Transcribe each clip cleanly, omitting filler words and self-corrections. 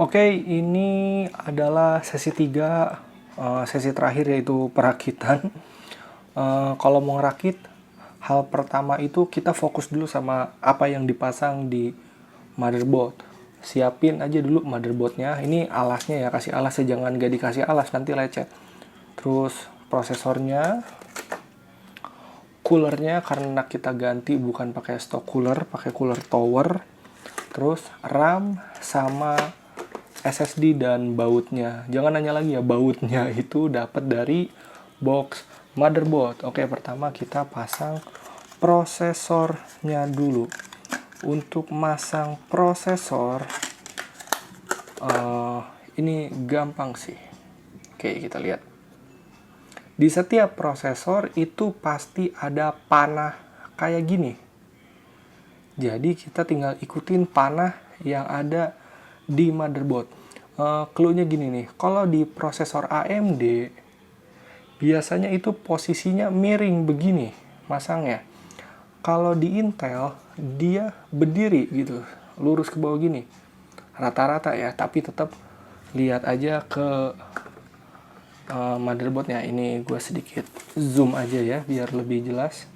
Oke, ini adalah sesi 3, sesi terakhir yaitu perakitan. Kalau mau ngerakit, hal pertama itu kita fokus dulu sama apa yang dipasang di motherboard. Siapin aja dulu motherboardnya. Ini alasnya ya, kasih alas, jangan gak dikasih alas, nanti lecet. Terus prosesornya, coolernya karena kita ganti bukan pakai stock cooler, pakai cooler tower. Terus RAM sama SSD dan bautnya. Jangan nanya lagi ya, bautnya itu dapat dari box motherboard. Oke, pertama kita pasang prosesornya dulu. Untuk masang prosesor ini gampang sih. Oke, kita lihat. Di setiap prosesor itu pasti ada panah kayak gini. Jadi kita tinggal ikutin panah yang ada di motherboard. Clue-nya gini nih, kalau di prosesor AMD biasanya itu posisinya miring begini masangnya. Kalau di Intel dia berdiri gitu, lurus ke bawah gini. Rata-rata ya, tapi tetap lihat aja ke motherboardnya. Ini gue sedikit zoom aja ya biar lebih jelas.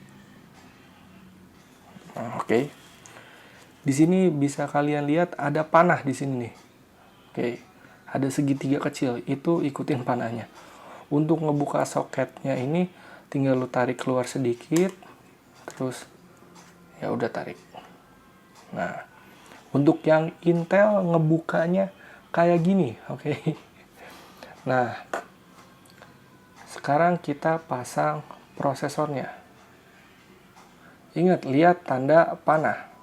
Oke. Di sini bisa kalian lihat ada panah di sini nih. Oke. Ada segitiga kecil, itu ikutin panahnya. Untuk ngebuka soketnya ini tinggal lu tarik keluar sedikit, terus ya udah tarik. Nah, untuk yang Intel ngebukanya kayak gini, oke. Nah, sekarang kita pasang prosesornya. Ingat, lihat tanda panah.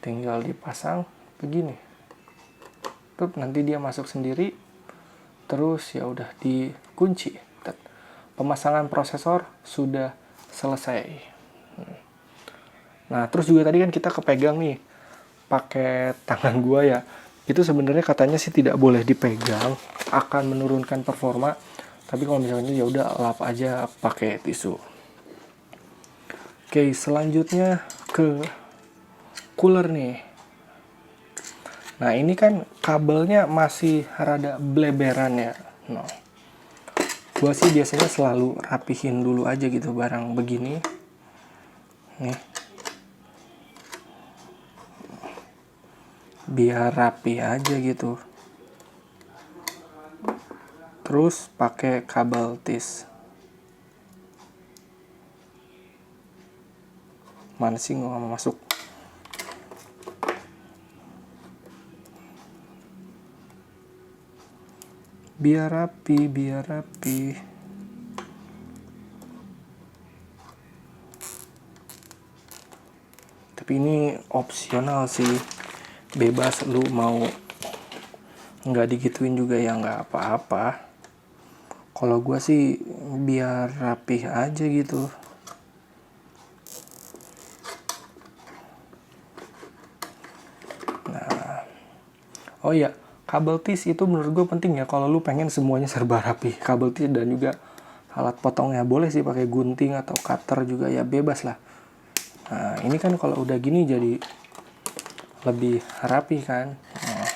Tinggal dipasang begini. Tuh, nanti dia masuk sendiri. Terus ya udah dikunci. Pemasangan prosesor sudah selesai. Nah, terus juga tadi kan kita kepegang nih pakai tangan gua ya. Itu sebenarnya katanya sih tidak boleh dipegang, akan menurunkan performa. Tapi kalau misalnya ya udah lap aja pakai tisu. Oke, selanjutnya ke cooler nih. Nah, ini kan kabelnya masih rada bleberan ya. Nah, gua sih biasanya selalu rapihin dulu aja gitu barang begini. Nih. Biar rapi aja gitu. Terus pakai kabel tis. Mana sih nggak mau masuk? Biar rapi, biar rapi. Tapi ini opsional sih. Bebas lu mau nggak digituin juga ya nggak apa-apa. Kalau gue sih biar rapih aja gitu. Nah, oh iya, kabel tis itu menurut gue penting ya kalau lu pengen semuanya serba rapi. Kabel tis dan juga alat potongnya boleh sih pakai gunting atau cutter juga ya, bebas lah. Nah, ini kan kalau udah gini jadi lebih rapi kan. Nah.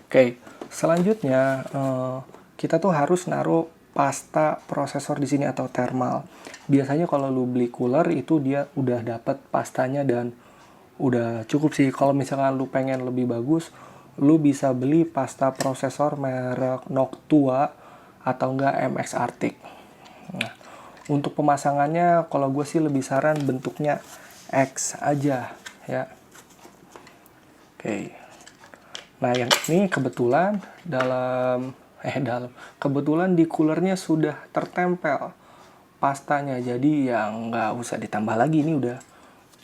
Oke, selanjutnya kita tuh harus naruh pasta prosesor di sini atau thermal. Biasanya kalau lu beli cooler itu dia udah dapat pastanya dan udah cukup sih. Kalau misalkan lu pengen lebih bagus, lu bisa beli pasta prosesor merek Noctua atau enggak MX Arctic. Nah, untuk pemasangannya kalau gue sih lebih saran bentuknya X aja ya. Oke. Nah, yang ini kebetulan kebetulan di coolernya sudah tertempel pastanya, jadi ya nggak usah ditambah lagi, ini udah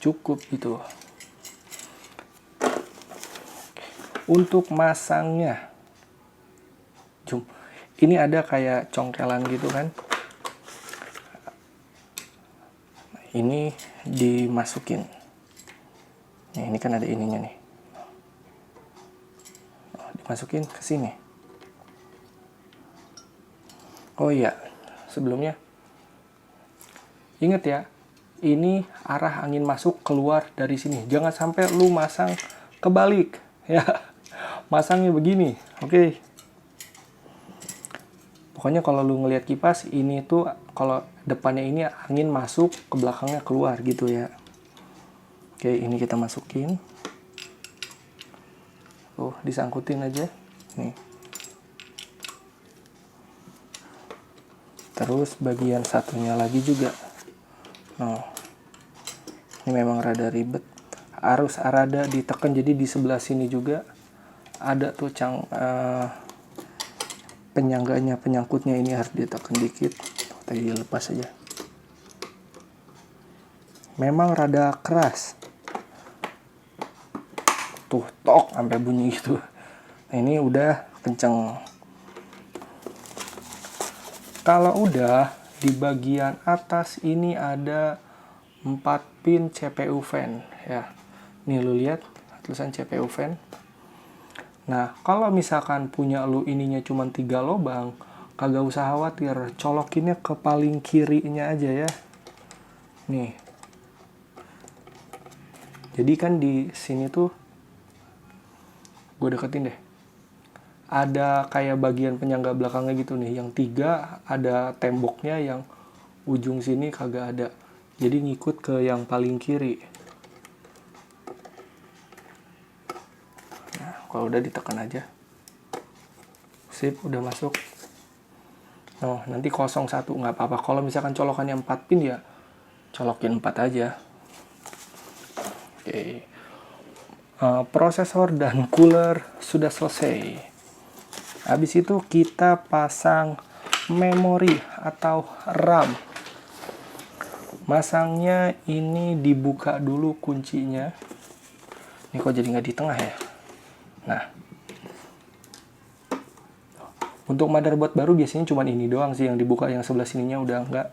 cukup gitu. Untuk masangnya, ini ada kayak congkelan gitu kan. Ini dimasukin. Nah, ini kan ada ininya nih. Masukin ke sini. Oh iya, sebelumnya ingat ya, ini arah angin masuk keluar dari sini. Jangan sampai lu masang kebalik ya. Masangnya begini. Oke. Pokoknya kalau lu ngelihat kipas ini tuh kalau depannya ini angin masuk, ke belakangnya keluar gitu ya. Oke, ini kita masukin. Disangkutin aja. Nih. Terus bagian satunya lagi juga. Ini memang rada ribet. Harus rada ditekan, jadi di sebelah sini juga ada tuh penyangganya, penyangkutnya ini harus ditekan dikit. Tadi lepas aja. Memang rada keras. Tuh, tok sampai bunyi gitu. Nah, ini udah kenceng. Kalau udah di bagian atas ini ada 4 pin CPU fan ya. Nih lu lihat tulisan CPU fan. Nah, kalau misalkan punya lu ininya cuma 3 lubang, kagak usah khawatir, colokinnya ke paling kirinya aja ya. Nih. Jadi kan di sini tuh gue deketin deh. Ada kayak bagian penyangga belakangnya gitu nih, yang 3 ada temboknya, yang ujung sini kagak ada, jadi ngikut ke yang paling kiri. Nah, kalau udah ditekan aja, sip, udah masuk. Nanti 01 nggak apa-apa. Kalau misalkan colokannya 4 pin ya colokin 4 aja. Oke. Prosesor dan cooler sudah selesai. Habis itu kita pasang memori atau RAM. Masangnya ini dibuka dulu kuncinya. Ini kok jadi nggak di tengah ya? Nah, untuk motherboard baru biasanya cuma ini doang sih yang dibuka, yang sebelah sininya udah nggak.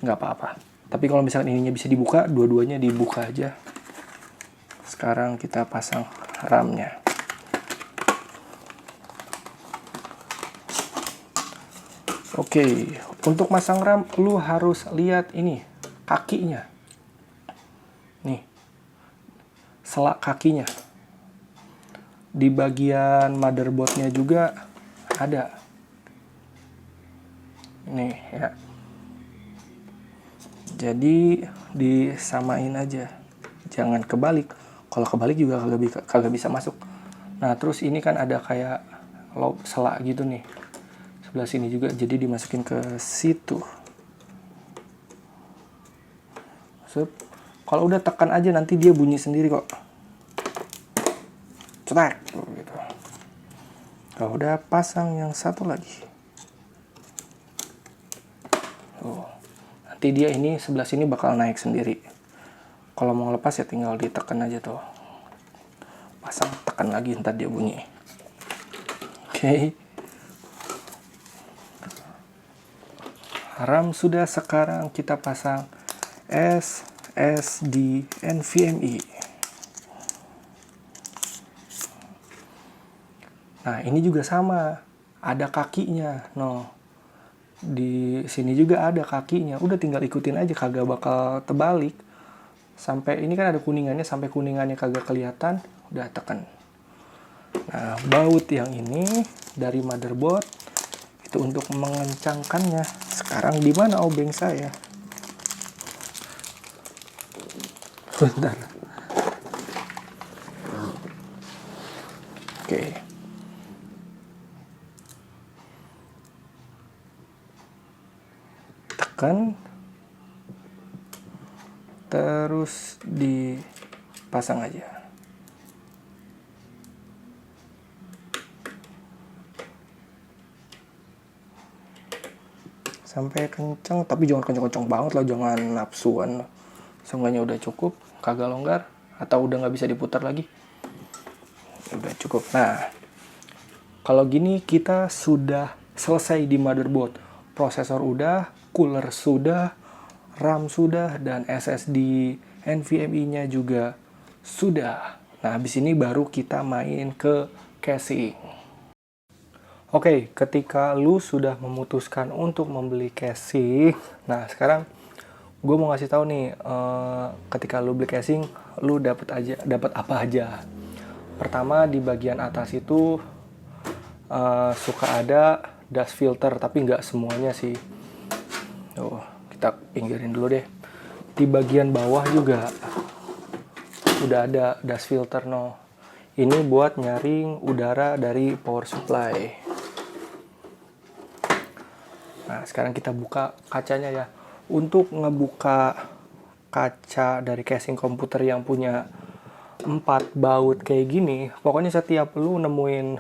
Nggak apa-apa. Tapi kalau misalkan ininya bisa dibuka, dua-duanya dibuka aja. Sekarang kita pasang RAM-nya. Oke, untuk masang RAM lu harus lihat ini kakinya. Nih, selak kakinya. Di bagian motherboardnya juga ada. Nih ya. Jadi disamain aja, jangan kebalik. Kalau kebalik juga kagak bisa masuk. Nah, terus ini kan ada kayak selak gitu nih. Sebelah sini juga, jadi dimasukin ke situ. Kalau udah tekan aja, nanti dia bunyi sendiri kok. Cetak gitu. Kalau udah pasang yang satu lagi. Nanti dia ini sebelah sini bakal naik sendiri. Kalau mau lepas ya tinggal ditekan aja tuh. Pasang, tekan lagi, ntar dia bunyi. Oke. RAM sudah, sekarang kita pasang SSD NVMe. Nah, ini juga sama, ada kakinya. Di sini juga ada kakinya. Udah tinggal ikutin aja, kagak bakal terbalik. Sampai ini kan ada kuningannya, sampai kuningannya kagak kelihatan, udah tekan. Nah, baut yang ini dari motherboard itu untuk mengencangkannya. Sekarang di mana obeng saya? Bentar. Oke. Tekan. Terus dipasang aja. Sampai kencang, tapi jangan kencang-kencang banget lah, jangan nafsuan. Seenggaknya udah cukup, kagak longgar, atau udah nggak bisa diputar lagi. Udah cukup. Nah, kalau gini kita sudah selesai di motherboard. Prosesor udah, cooler sudah, RAM sudah, dan SSD NVMe-nya juga sudah. Nah, habis ini baru kita main ke casing. Oke, ketika lu sudah memutuskan untuk membeli casing, nah sekarang gue mau ngasih tahu nih, ketika lu beli casing, lu dapat apa aja. Pertama, di bagian atas itu suka ada dust filter, tapi nggak semuanya sih. Tuh, kita pinggirin dulu deh. Di bagian bawah juga udah ada dust filter, no. Ini buat nyaring udara dari power supply. Nah, sekarang kita buka kacanya ya. Untuk ngebuka kaca dari casing komputer yang punya 4 baut kayak gini, pokoknya setiap lu nemuin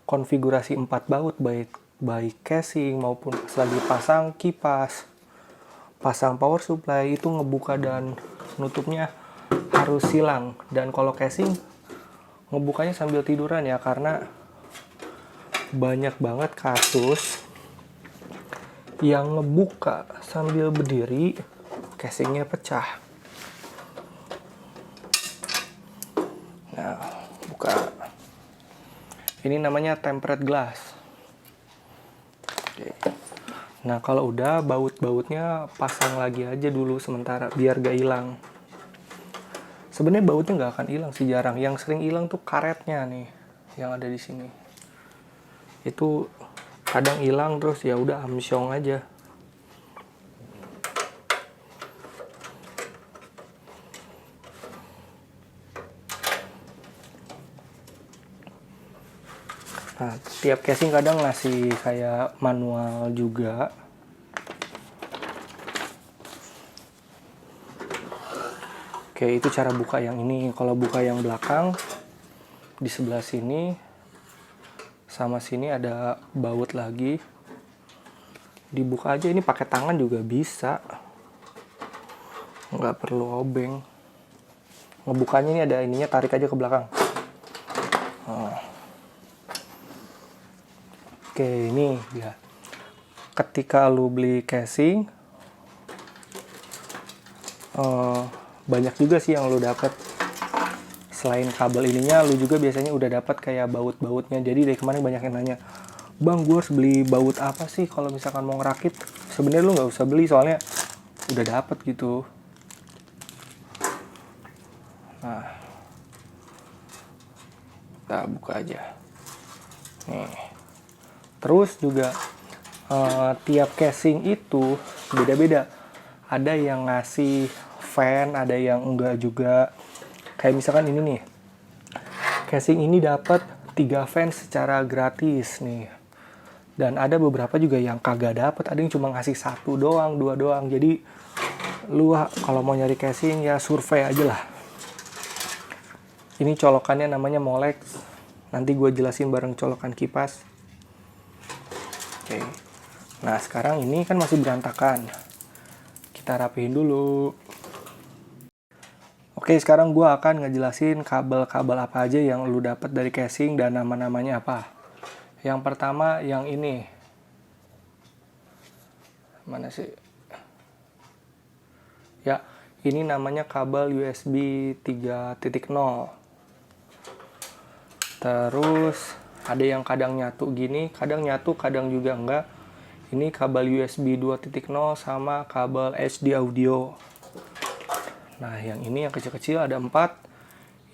konfigurasi 4 baut, baik casing maupun pas lagi pasang kipas, pasang power supply, itu ngebuka dan nutupnya harus silang. Dan kalau casing ngebukanya sambil tiduran ya, karena banyak banget kasus yang ngebuka sambil berdiri, casingnya pecah. Nah, buka. Ini namanya tempered glass. Oke. Nah, kalau udah, baut-bautnya pasang lagi aja dulu sementara biar gak hilang. Sebenarnya bautnya nggak akan hilang sih, jarang. Yang sering hilang tuh karetnya nih, yang ada di sini. Itu kadang hilang terus ya udah amsyong aja. Nah, tiap casing kadang ngasih kayak manual juga. Oke, itu cara buka yang ini. Kalau buka yang belakang, di sebelah sini sama sini ada baut lagi. Dibuka aja, ini pakai tangan juga bisa, nggak perlu obeng. Ngebukanya ini ada ininya, tarik aja ke belakang. Oke, ini ya. Ketika lu beli casing, banyak juga sih yang lu dapat. Selain kabel ininya, lu juga biasanya udah dapat kayak baut-bautnya. Jadi dari kemarin banyak yang nanya, "Bang, gue harus beli baut apa sih kalau misalkan mau ngerakit?" Sebenarnya lu nggak usah beli, soalnya udah dapat gitu. Nah, kita buka aja. Nih. Terus juga tiap casing itu beda-beda. Ada yang ngasih fan, ada yang enggak juga. Kayak misalkan ini nih, casing ini dapat 3 fan secara gratis nih. Dan ada beberapa juga yang kagak dapat, ada yang cuma ngasih 1 doang, 2 doang. Jadi lu kalau mau nyari casing ya survei aja lah. Ini colokannya namanya Molex. Nanti gue jelasin bareng colokan kipas. Oke. Nah, sekarang ini kan masih berantakan. Kita rapihin dulu. Oke, sekarang gue akan ngejelasin kabel-kabel apa aja yang lu dapat dari casing dan nama-namanya apa. Yang pertama yang ini. Mana sih? Ya, ini namanya kabel USB 3.0. Terus ada yang kadang nyatu gini, kadang nyatu, kadang juga enggak. Ini kabel USB 2.0 sama kabel HD audio. Nah, yang ini yang kecil-kecil ada 4.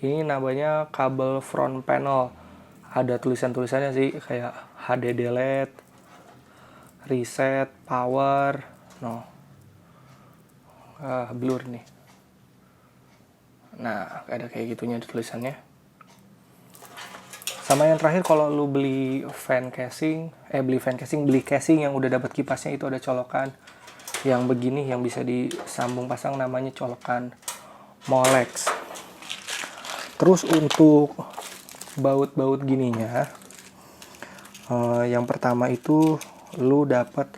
Ini namanya kabel front panel. Ada tulisan-tulisannya sih, kayak HD delete, reset, power, blur nih. Nah, ada kayak gitunya tulisannya. Sama yang terakhir, kalau lu beli casing yang udah dapat kipasnya, itu ada colokan yang begini yang bisa disambung pasang, namanya colokan Molex. Terus untuk baut-baut gininya, yang pertama itu lu dapat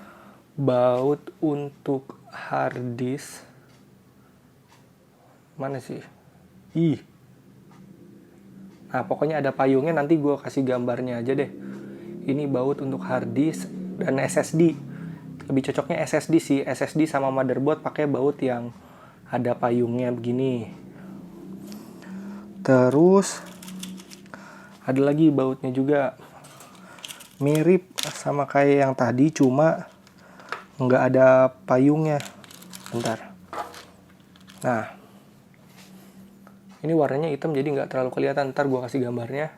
baut untuk hard disk. Mana sih? Nah, pokoknya ada payungnya, nanti gue kasih gambarnya aja deh. Ini baut untuk hard disk dan SSD. Lebih cocoknya SSD sih. SSD sama motherboard pakai baut yang ada payungnya begini. Terus ada lagi bautnya juga. mirip sama kayak yang tadi, cuma nggak ada payungnya. Bentar. Nah, ini warnanya hitam jadi nggak terlalu kelihatan. Ntar gue kasih gambarnya.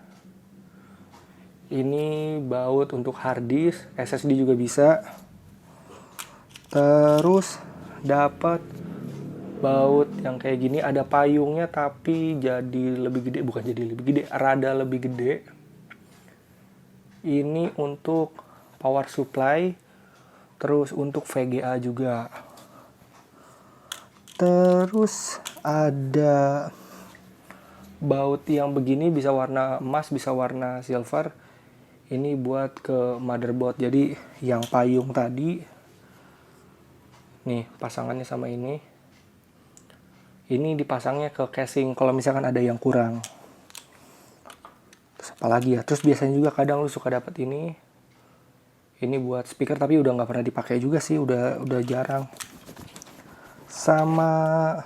Ini baut untuk hard disk, SSD juga bisa. Terus dapat baut yang kayak gini, ada payungnya tapi jadi lebih gede, bukan jadi lebih gede, rada lebih gede. Ini untuk power supply, terus untuk VGA juga. Terus ada baut yang begini, bisa warna emas, bisa warna silver. Ini buat ke motherboard. Jadi yang payung tadi, nih pasangannya sama ini dipasangnya ke casing kalau misalkan ada yang kurang. Terus apa lagi ya? Terus biasanya juga kadang lu suka dapat ini buat speaker, tapi udah nggak pernah dipakai juga sih, udah jarang. Sama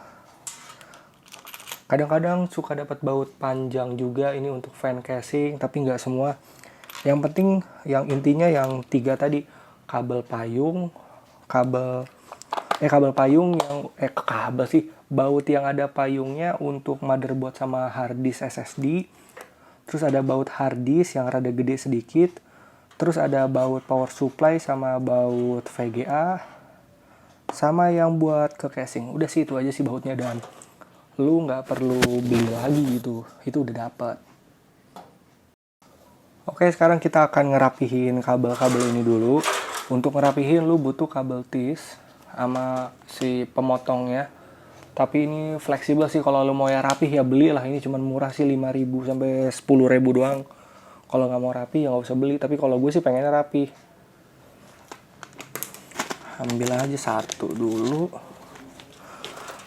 kadang-kadang suka dapat baut panjang juga, ini untuk fan casing, tapi nggak semua. Yang penting, yang intinya yang 3 tadi, kabel payung, baut yang ada payungnya untuk motherboard sama hard disk SSD. Terus ada baut hard disk yang rada gede sedikit. Terus ada baut power supply sama baut VGA. Sama yang buat ke casing. Udah sih, itu aja sih bautnya, dan lu nggak perlu beli lagi gitu. Itu udah dapet. Oke, sekarang kita akan ngerapihin kabel-kabel ini dulu. Untuk ngerapihin lu butuh kabel tis sama si pemotongnya. Tapi ini fleksibel sih, kalau lo mau ya rapih ya belilah. Ini cuman murah sih, 5.000 sampai 10.000 doang. Kalau nggak mau rapi ya nggak usah beli. Tapi kalau gue sih pengennya rapi. Ambil aja satu dulu.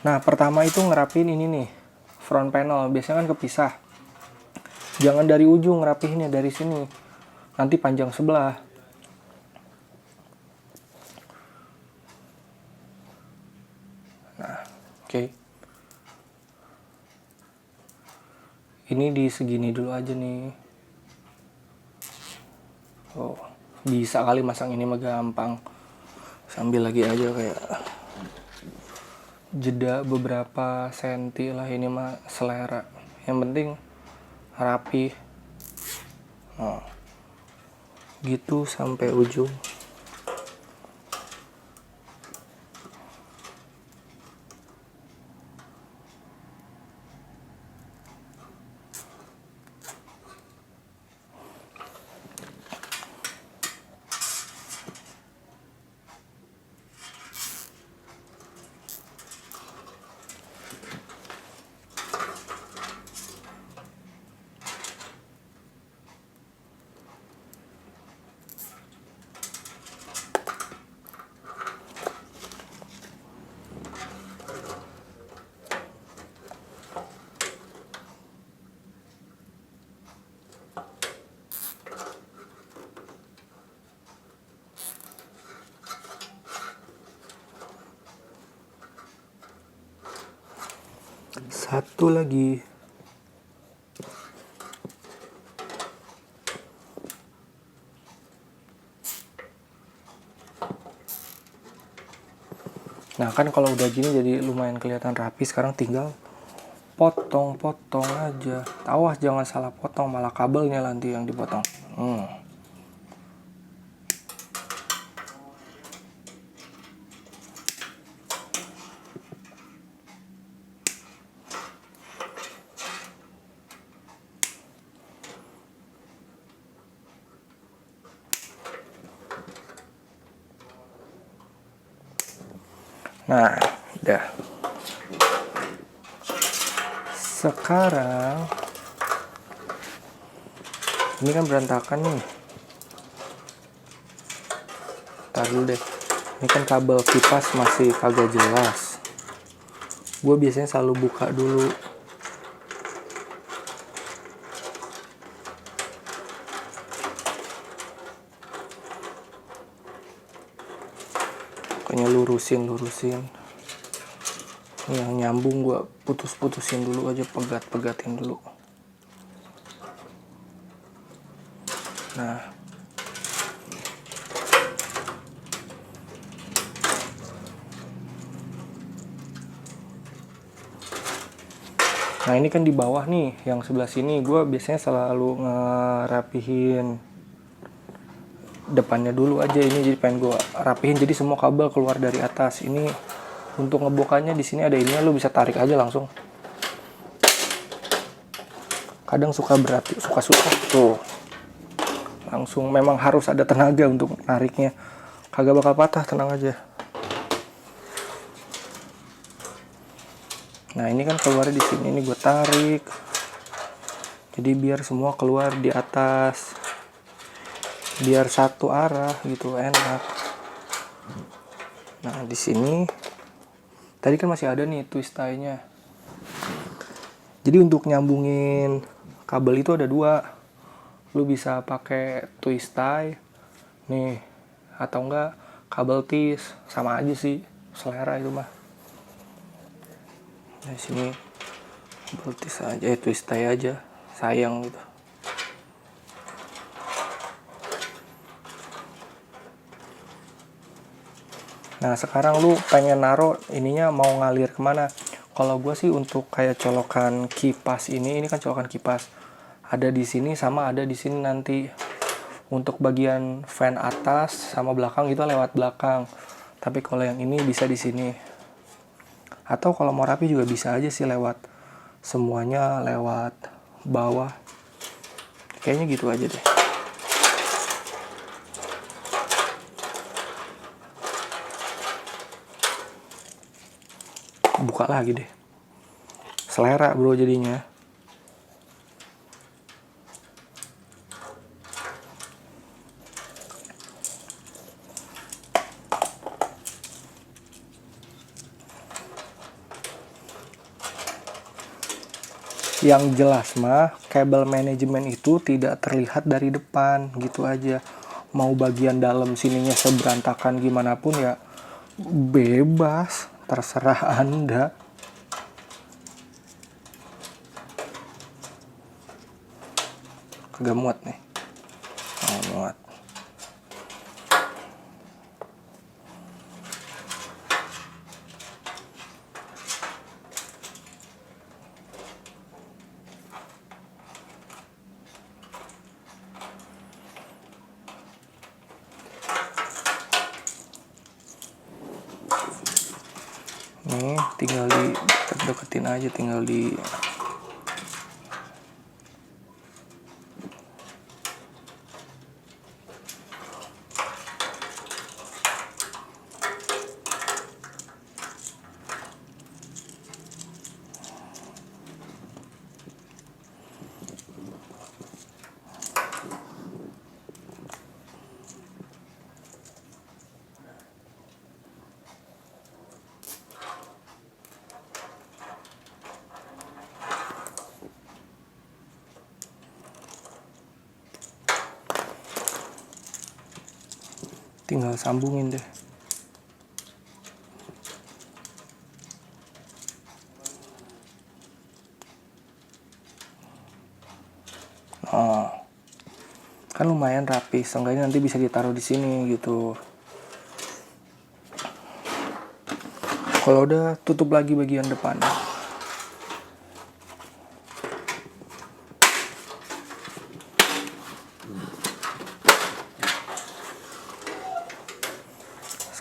Nah, pertama itu ngerapin ini nih, front panel. Biasanya kan kepisah. Jangan dari ujung, ngerapihinnya dari sini. Nanti panjang sebelah. Nah, oke. Ini di segini dulu aja nih. Oh, bisa kali masang ini mah gampang. Sambil lagi aja kayak jeda beberapa senti lah, ini mah selera. Yang penting rapi. Oh, gitu sampai ujung. Satu lagi. Nah, kan kalau udah gini jadi lumayan kelihatan rapi. Sekarang tinggal potong-potong aja. Awas jangan salah potong, malah kabelnya nanti yang dipotong. Nah, udah. Sekarang ini kan berantakan nih. Ntar dulu deh. Ini kan kabel kipas masih kagak jelas. Gue biasanya selalu buka dulu. Pokoknya lurusin. Yang nyambung gue putusin dulu aja, pegatin dulu. Nah, Nah ini kan di bawah nih, yang sebelah sini gue biasanya selalu ngerapihin depannya dulu aja. Ini jadi pengen gue rapihin, jadi semua kabel keluar dari atas. Ini untuk ngebokannya di sini ada ininya, lu bisa tarik aja langsung. Kadang suka berat, suka susah tuh. Langsung memang harus ada tenaga untuk nariknya. Kagak bakal patah, tenang aja. Nah ini kan keluarnya di sini, ini gue tarik. Jadi biar semua keluar di atas, biar satu arah gitu, enak. Nah di sini tadi kan masih ada nih twist tie-nya. Jadi untuk nyambungin kabel itu ada dua. Lu bisa pakai twist tie nih, atau enggak kabel tis, sama aja sih, selera itu mah. Nah, di sini kabel tis aja, twist tie aja, sayang gitu. Nah sekarang lu pengen naruh ininya mau ngalir kemana? Kalau gue sih untuk kayak colokan kipas ini kan colokan kipas. Ada di sini sama ada di sini nanti. Untuk bagian fan atas sama belakang itu lewat belakang. Tapi kalau yang ini bisa di sini. Atau kalau mau rapi juga bisa aja sih lewat semuanya lewat bawah. Kayaknya gitu aja deh. Buka lagi deh. Selera bro jadinya. Yang jelas mah kabel manajemen itu tidak terlihat dari depan gitu aja. Mau bagian dalam sininya seberantakan gimana pun ya bebas, terserah Anda. Kagak muat nih. Oh, muat. Nih tinggal di deketin aja, tinggal di tinggal sambungin deh. Oh, kan lumayan rapi, seenggaknya nanti bisa ditaruh di sini gitu. Kalau udah tutup lagi bagian depan.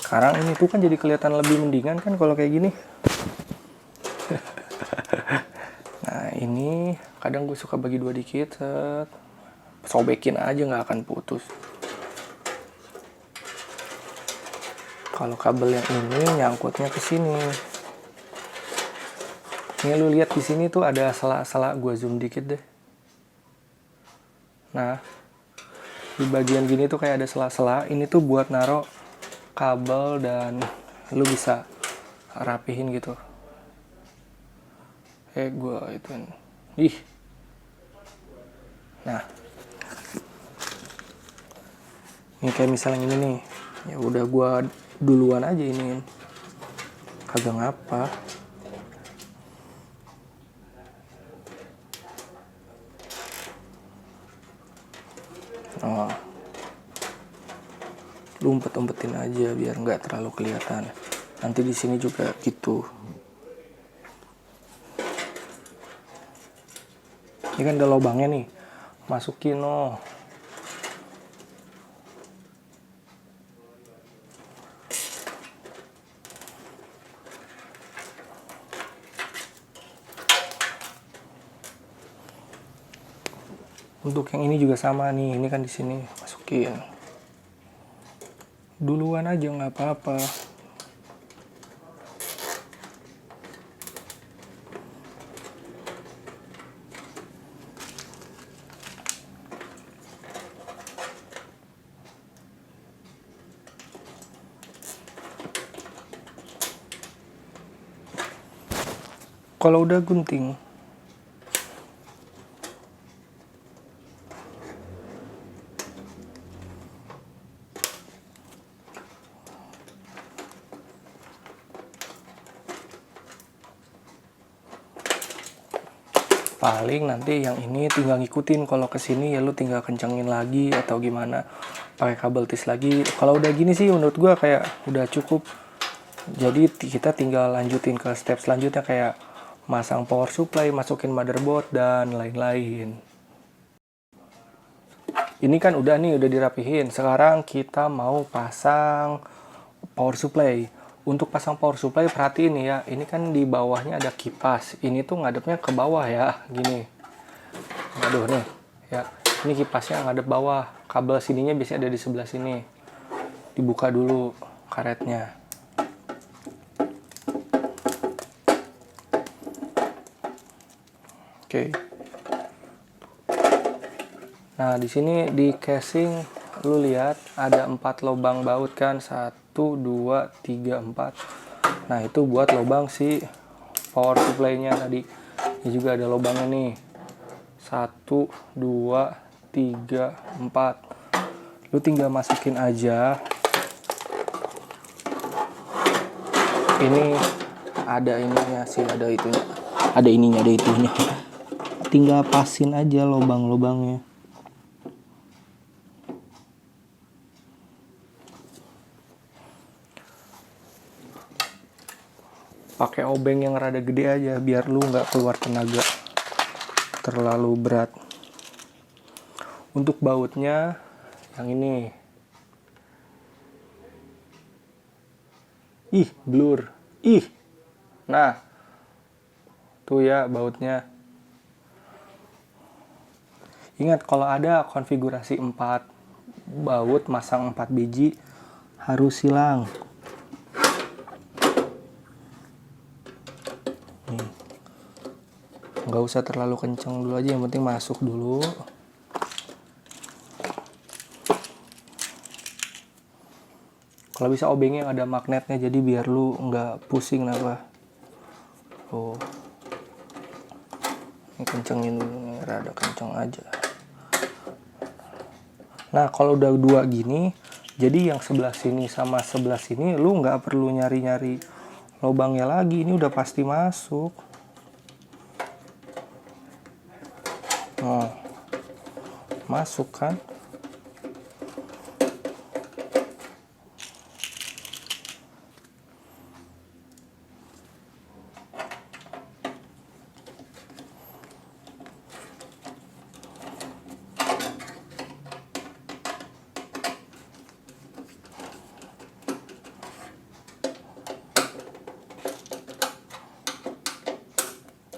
Sekarang ini tuh kan jadi kelihatan lebih mendingan kan kalau kayak gini. Nah ini kadang gue suka bagi dua dikit, sobekin aja nggak akan putus. Kalau kabel yang ini nyangkutnya ke sini. Ini lu lihat di sini tuh ada sela-sela, gue zoom dikit deh. Nah di bagian gini tuh kayak ada sela-sela. Ini tuh buat naro kabel dan lu bisa rapihin gitu. Gue ituin. Ih. Nah. Ini kayak misalnya ini nih. Ya udah gue duluan aja ini. Kagak ngapa. Oh. Lu umpet-umpetin aja biar nggak terlalu kelihatan. Nanti di sini juga gitu. Ini kan ada lubangnya nih, masukin oh. Untuk yang ini juga sama nih, ini kan di sini masukin. Duluan aja nggak apa-apa. Kalau udah gunting, paling nanti yang ini tinggal ngikutin. Kalau kesini ya lu tinggal kencengin lagi atau gimana, pakai kabel tis lagi. Kalau udah gini sih menurut gua kayak udah cukup. Jadi kita tinggal lanjutin ke step selanjutnya, kayak masang power supply, masukin motherboard dan lain-lain. Ini kan udah nih, udah dirapihin. Sekarang kita mau pasang power supply. Untuk pasang power supply perhatiin nih ya, ini kan di bawahnya ada kipas. Ini tuh ngadepnya ke bawah ya, gini. Aduh nih, ya. Ini kipasnya ngadep bawah. Kabel sininya biasanya ada di sebelah sini. Dibuka dulu karetnya. Oke. Nah, di sini di casing lu lihat ada 4 lubang baut kan? 1 2 3 4. Nah, itu buat lubang si power supply-nya tadi. Ini juga ada lubangnya nih. 1 2 3 4. Lu tinggal masukin aja. Ini ada ininya sih, ada itunya. Ada ininya, ada itunya. Tinggal pasin aja lubang-lubangnya. Pakai obeng yang rada gede aja biar lu nggak keluar tenaga terlalu berat. Untuk bautnya yang ini. Ih, blur. Ih. Nah. Tuh ya bautnya. Ingat kalau ada konfigurasi 4 baut masang 4 biji harus silang. Nggak usah terlalu kenceng dulu aja, yang penting masuk dulu. Kalau bisa obengnya ada magnetnya, jadi biar lu nggak pusing apa. Oh, ini kencengin dulu nih, rada kenceng aja. Nah, kalau udah 2 gini, jadi yang sebelah sini sama sebelah sini lu nggak perlu nyari-nyari lubangnya lagi, ini udah pasti masuk. Oh, masuk kan?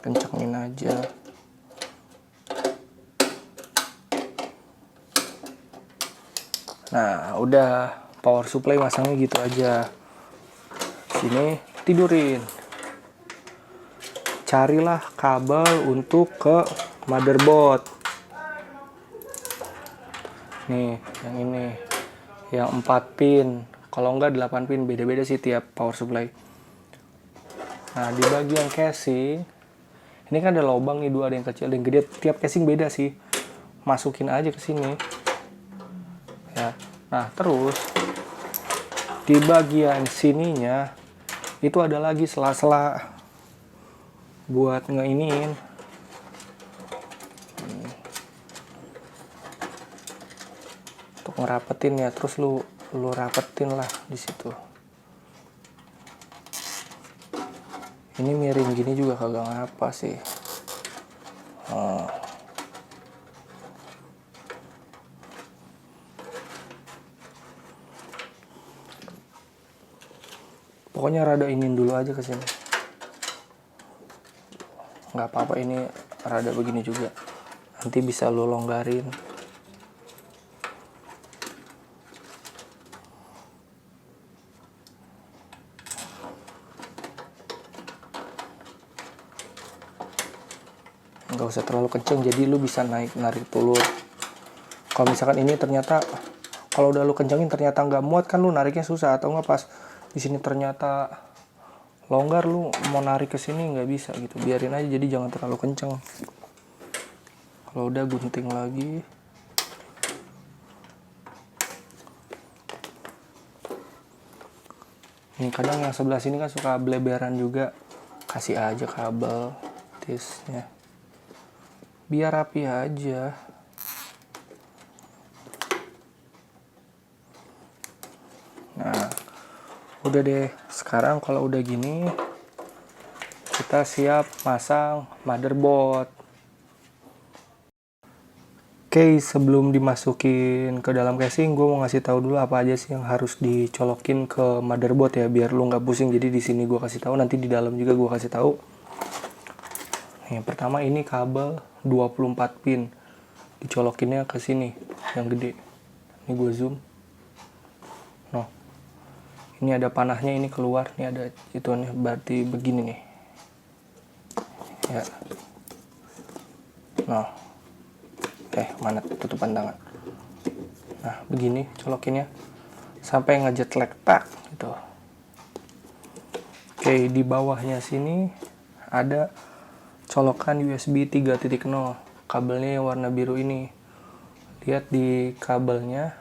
Kencengin aja. Nah, udah power supply masangnya gitu aja. Sini tidurin. Carilah kabel untuk ke motherboard. Nih, yang ini. Yang 4 pin. Kalau enggak 8 pin, beda-beda sih tiap power supply. Nah, di bagian casing ini kan ada lubang nih, 2, ada yang kecil, ada yang gede. Tiap casing beda sih. Masukin aja ke sini. Ya. Nah, terus di bagian sininya itu ada lagi sela-sela buat ngeiniin. Untuk ngerapetin ya, terus lu rapetin lah di situ. Ini miring gini juga kagak ngapa sih. Pokoknya rada ingin dulu aja ke sini. Nggak apa-apa, ini rada begini juga. Nanti bisa lo longgarin. Nggak usah terlalu kenceng, jadi lu bisa narik tulur. Kalau misalkan ini ternyata kalau udah lu kencengin ternyata nggak muat, kan lu nariknya susah. Atau nggak pas di sini ternyata longgar, lu mau narik ke sini nggak bisa gitu. Biarin aja, jadi jangan terlalu kenceng. Kalau udah gunting lagi. Ini kadang yang sebelah sini kan suka bleberan juga, kasih aja kabel tisnya biar rapi aja. Nah, udah deh. Sekarang kalau udah gini, kita siap masang motherboard. Oke, sebelum dimasukin ke dalam casing, gue mau ngasih tahu dulu apa aja sih yang harus dicolokin ke motherboard ya, biar lu nggak pusing. Jadi di sini gue kasih tahu, nanti di dalam juga gue kasih tahu. Yang pertama ini kabel 24 pin, dicolokinnya ke sini, yang gede. Ini gue zoom. Nah, ini ada panahnya, ini keluar, ini ada ituannya, berarti begini nih. Ya. Nah. Mana tutupan tangan. Nah, begini colokinnya sampai ngejetlek tak gitu. Oke, di bawahnya sini ada colokan USB 3.0. Kabelnya yang warna biru ini. Lihat di kabelnya.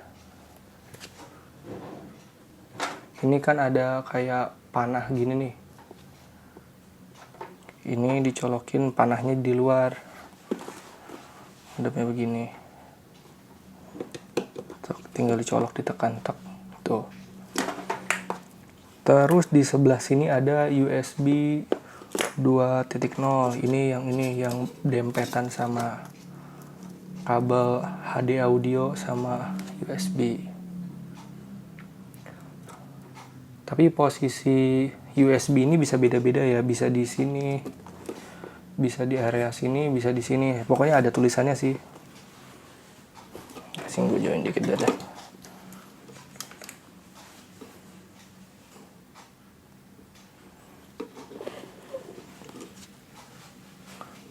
Ini kan ada kayak panah gini nih. Ini dicolokin panahnya di luar. Hidupnya begini, tinggal dicolok, ditekan, tek, tuh. Terus di sebelah sini ada USB 2.0. Ini yang dempetan sama kabel HD audio sama USB. Tapi posisi USB ini bisa beda-beda ya, bisa di sini, bisa di area sini, bisa di sini. Pokoknya ada tulisannya sih. Kasih gue join dikit deh.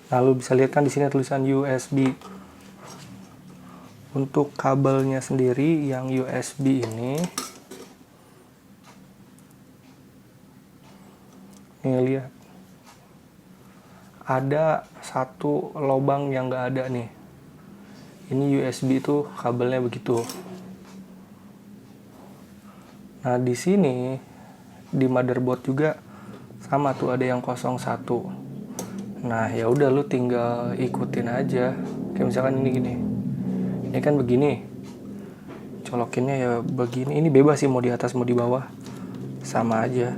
Nah, lu bisa lihat kan di sini tulisan USB. Untuk kabelnya sendiri yang USB ini, nih lihat. Ada satu lubang yang nggak ada nih. Ini USB itu kabelnya begitu. Nah, di sini di motherboard juga sama tuh, ada yang 01. Nah, ya udah lu tinggal ikutin aja. Kayak misalkan ini gini. Ini kan begini. Colokinnya ya begini. Ini bebas sih, mau di atas mau di bawah. Sama aja.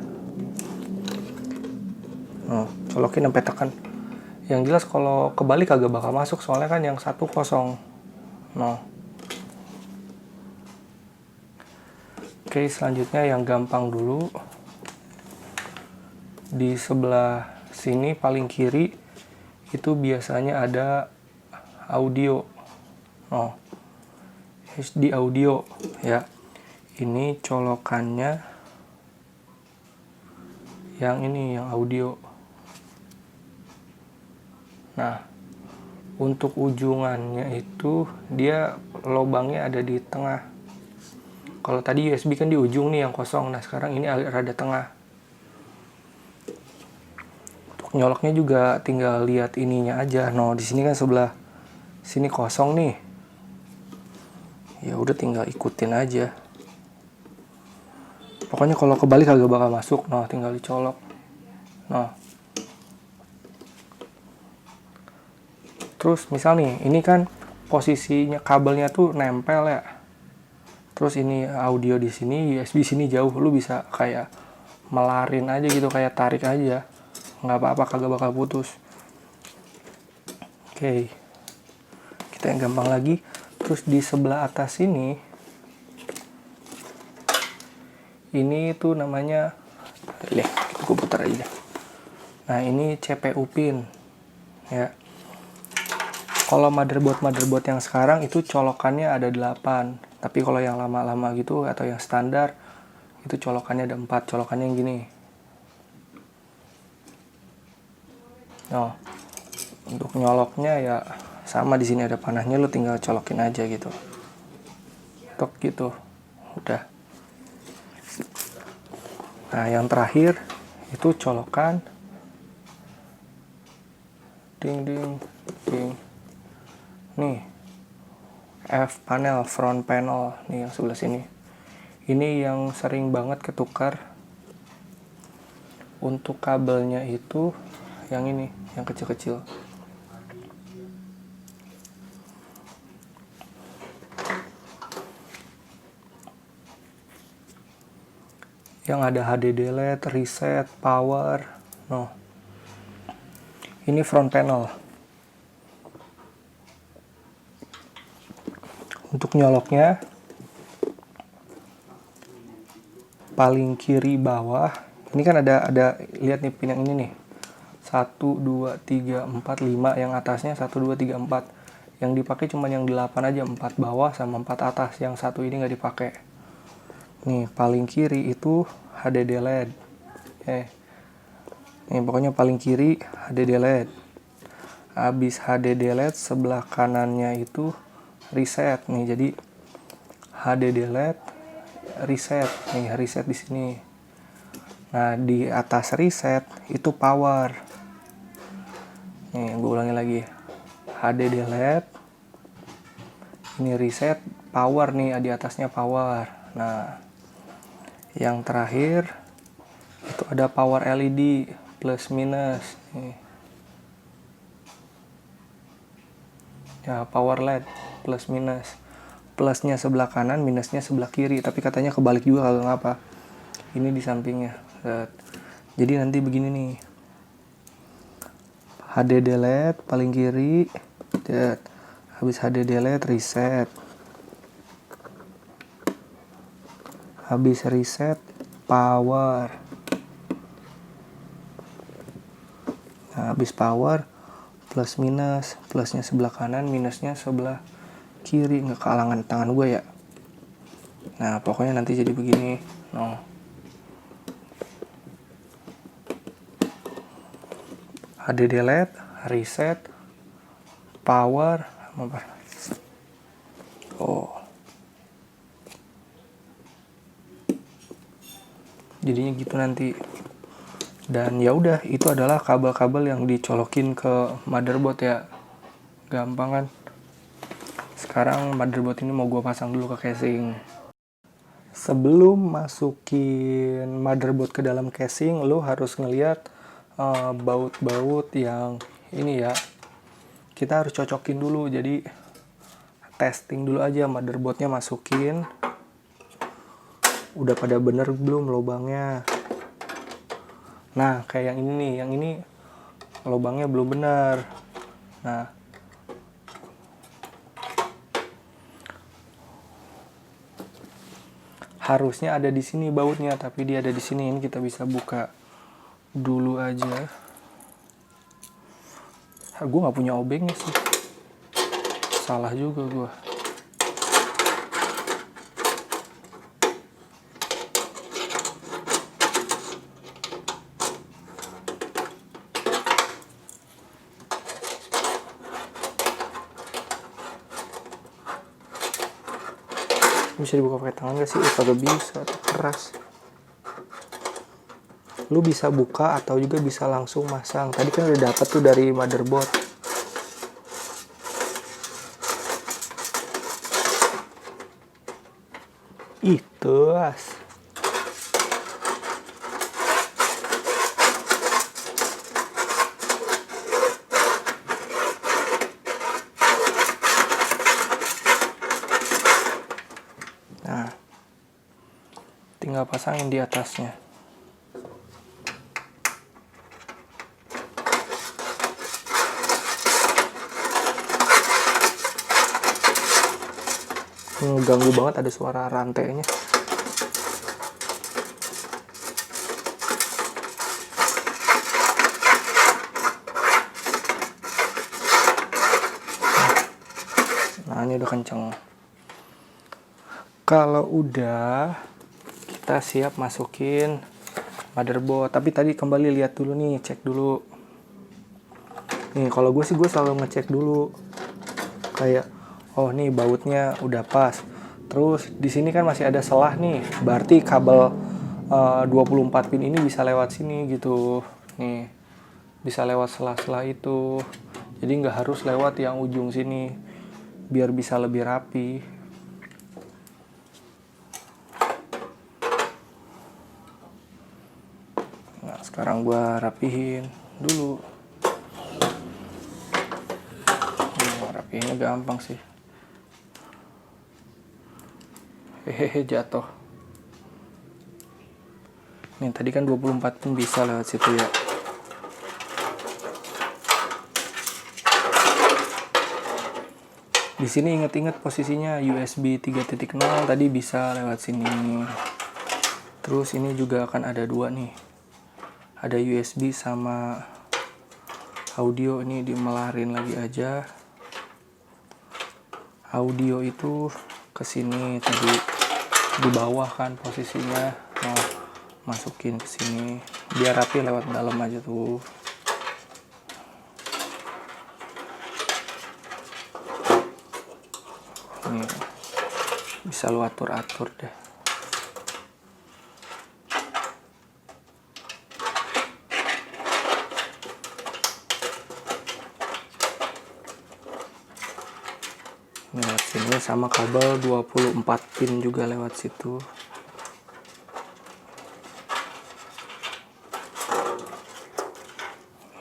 Nah, colokin sampai tekan. Yang jelas kalau kebalik kagak bakal masuk, soalnya kan yang 10. Nah. Oke, selanjutnya yang gampang dulu. Di sebelah sini paling kiri itu biasanya ada audio. Oh. HD audio ya. Ini colokannya yang ini, yang audio. Nah, untuk ujungannya itu dia lubangnya ada di tengah. Kalau tadi USB kan di ujung nih yang kosong. Nah, sekarang ini rada tengah. Untuk nyoloknya juga tinggal lihat ininya aja. Nah, di sini kan sebelah sini kosong nih. Ya udah tinggal ikutin aja. Pokoknya kalau kebalik agak bakal masuk. Nah, tinggal dicolok. Nah. Terus misal nih, ini kan posisinya kabelnya tuh nempel ya. Terus ini audio di sini, USB sini jauh, lu bisa kayak melarin aja gitu, kayak tarik aja. Nggak apa-apa, kagak bakal putus. Oke. Kita yang gampang lagi. Terus di sebelah atas ini tuh namanya gue putar aja deh. Nah ini CPU pin ya. Kalau motherboard yang sekarang itu colokannya ada 8, tapi kalau yang lama-lama gitu atau yang standar itu colokannya ada 4. Colokannya yang gini. Oh, untuk nyoloknya ya sama, di sini ada panahnya, lu tinggal colokin aja gitu. Tok gitu. Udah. Nah, yang terakhir itu colokan ding ding ding. Nih. F panel, front panel nih yang sebelah sini. Ini yang sering banget ketukar. Untuk kabelnya itu yang ini, yang kecil-kecil. Yang ada HDD LED, reset, power. No. Ini front panel. Untuk nyoloknya paling kiri bawah. Ini kan ada lihat nih pin yang ini nih. 1 2 3 4 5, yang atasnya 1 2 3 4. Yang dipakai cuma yang 8 aja, 4 bawah sama 4 atas. Yang satu ini nggak dipakai. Nih, paling kiri itu HDD LED. Nih, pokoknya paling kiri HDD LED. Habis HDD LED sebelah kanannya itu reset nih. Jadi HDD LED reset nih, reset di sini. Nah, di atas reset itu power. Nih, gue ulangi lagi. HDD LED ini reset, power nih, di atasnya power. Nah, yang terakhir itu ada power LED plus minus nih. Ya, power LED plus minus. Plusnya sebelah kanan, minusnya sebelah kiri. Tapi katanya kebalik juga, kagak ngapa. Ini di sampingnya. Jadi nanti begini nih. HDD LED paling kiri. Habis HDD LED reset. Habis reset power. Nah, habis power plus minus, plusnya sebelah kanan, minusnya sebelah kiri. Nggak kehalangan tangan gue ya. Nah, pokoknya nanti jadi begini. No. HDD LED, reset, power, apa? Oh. Jadinya gitu nanti. Dan ya udah, itu adalah kabel-kabel yang dicolokin ke motherboard ya. Gampang kan? Sekarang motherboard ini mau gue pasang dulu ke casing. Sebelum masukin motherboard ke dalam casing, lo harus ngeliat baut-baut yang ini ya. Kita harus cocokin dulu, jadi testing dulu aja motherboardnya, masukin. Udah pada bener belum lubangnya? Nah, kayak yang ini nih, yang ini lubangnya belum benar. Nah, harusnya ada di sini bautnya, tapi dia ada di sini. Ini kita bisa buka dulu aja. Gue nggak punya obengnya sih. Salah juga gue. Bisa dibuka pakai tangan gak sih? Kagak bisa, keras. Lu bisa buka atau juga bisa langsung masang. Tadi kan udah dapet tuh dari motherboard. Itu as. Nah, tinggal pasangin di atasnya. Ganggu banget, ada suara rantainya. dorongannya udah kenceng. Kalau udah, kita siap masukin motherboard. Tapi tadi kembali lihat dulu nih, cek dulu. Nih kalau gue sih gue selalu ngecek dulu. Kayak oh nih bautnya udah pas. Terus di sini kan masih ada selah nih. Berarti kabel 24 pin ini bisa lewat sini gitu. Nih. Bisa lewat selah-selah itu. Jadi nggak harus lewat yang ujung sini. Biar bisa lebih rapi. Nah, sekarang gua rapihin dulu. Rapihinnya gampang sih. Hehehe, jatuh. Nih tadi kan 24 pin bisa lewat situ ya. Di sini inget-inget posisinya USB 3.0 tadi bisa lewat sini. Terus ini juga akan ada dua nih. Ada USB sama audio, ini dimelarin lagi aja. Audio itu ke sini tadi di bawah kan posisinya. Nah, masukin ke sini biar rapi lewat dalam aja tuh. Nih, bisa lu atur-atur deh. Lewat sini sama kabel 24 pin juga lewat situ.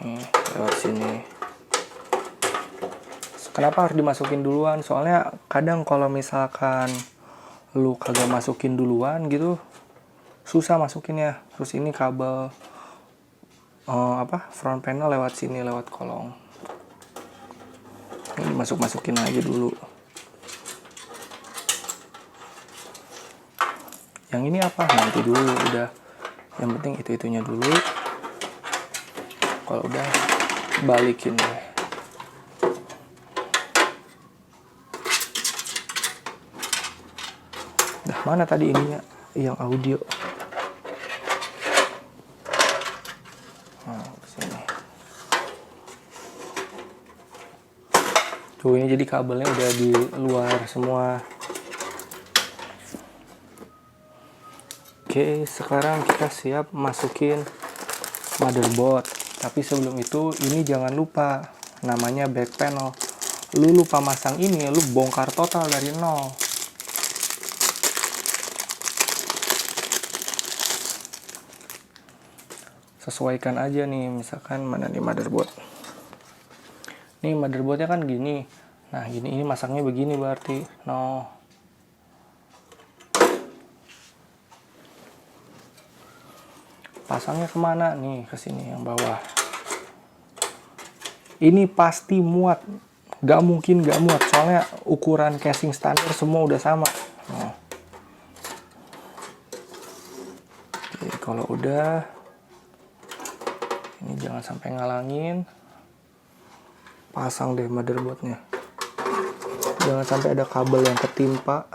Nih, lewat sini. Kenapa harus dimasukin duluan? Soalnya kadang kalau misalkan lu kagak masukin duluan gitu, susah masukinnya. Terus ini kabel front panel lewat sini, lewat kolong. Ini masukin aja dulu. Yang ini apa? Nanti dulu, udah. Yang penting itu-itunya dulu. Kalau udah, balikin deh. Dah, mana tadi ininya? Yang audio. Nah, sini. Tuh, ini jadi kabelnya udah di luar semua. Oke, sekarang kita siap masukin motherboard. Tapi sebelum itu, ini jangan lupa, namanya back panel. Lu lupa masang ini, lu bongkar total dari nol. Sesuaikan aja nih, misalkan mana nih motherboard. Nih motherboardnya kan gini. Nah gini, ini masangnya begini berarti. No. Pasangnya kemana nih? Ke sini yang bawah. Ini pasti muat. Gak mungkin gak muat. Soalnya ukuran casing standar semua udah sama. No. Oke, kalau udah, ini jangan sampai ngalangin. Pasang deh motherboardnya. Jangan sampai ada kabel yang ketimpa.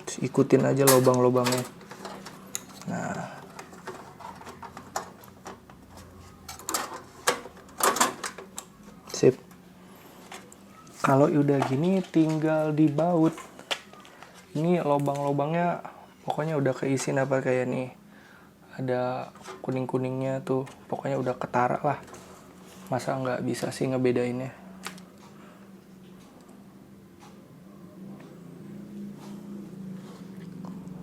Terus ikutin aja lubang-lubangnya. Nah. Sip. Kalau udah gini tinggal dibaut. Ini lubang-lubangnya pokoknya udah keisi apa kayak nih. Ada kuning-kuningnya tuh. Pokoknya udah ketara lah. Masa nggak bisa sih ngebedainnya.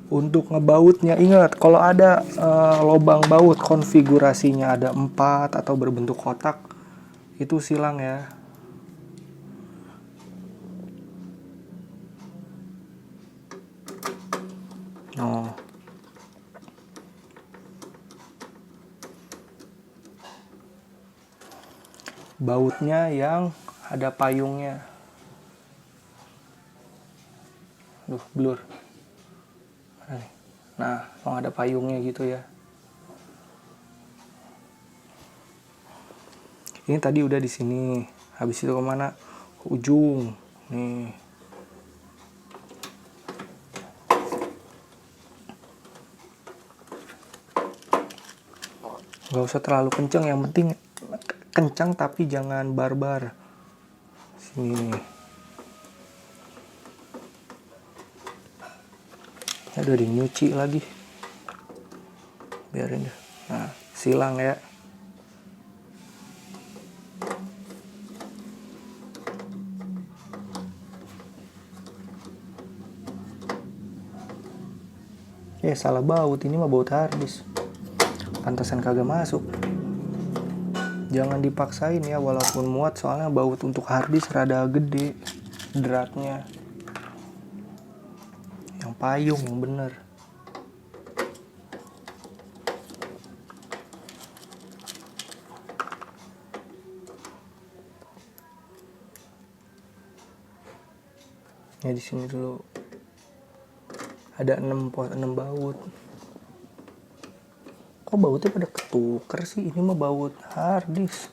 Untuk ngebautnya ingat kalau ada lubang baut konfigurasinya ada 4 atau berbentuk kotak, itu silang ya. Oh. Bautnya yang ada payungnya. Duh, blur. Mana nih? Nah, emang ada payungnya gitu ya. Ini tadi udah di sini. Habis itu kemana? Ke ujung. Nih. Gak usah terlalu kenceng, yang penting kencang tapi jangan barbar. Sini. Udah dinyuci lagi. Biarin deh. Nah, silang ya. Salah baut, ini mah baut harddisk. Pantasan kagak masuk. Jangan dipaksain ya, walaupun muat, soalnya baut untuk harddisk rada gede dratnya. Yang payung yang bener. Ya di sini dulu ada 6 baut. Kok bautnya pada ketuker sih? Ini mah baut harddisk.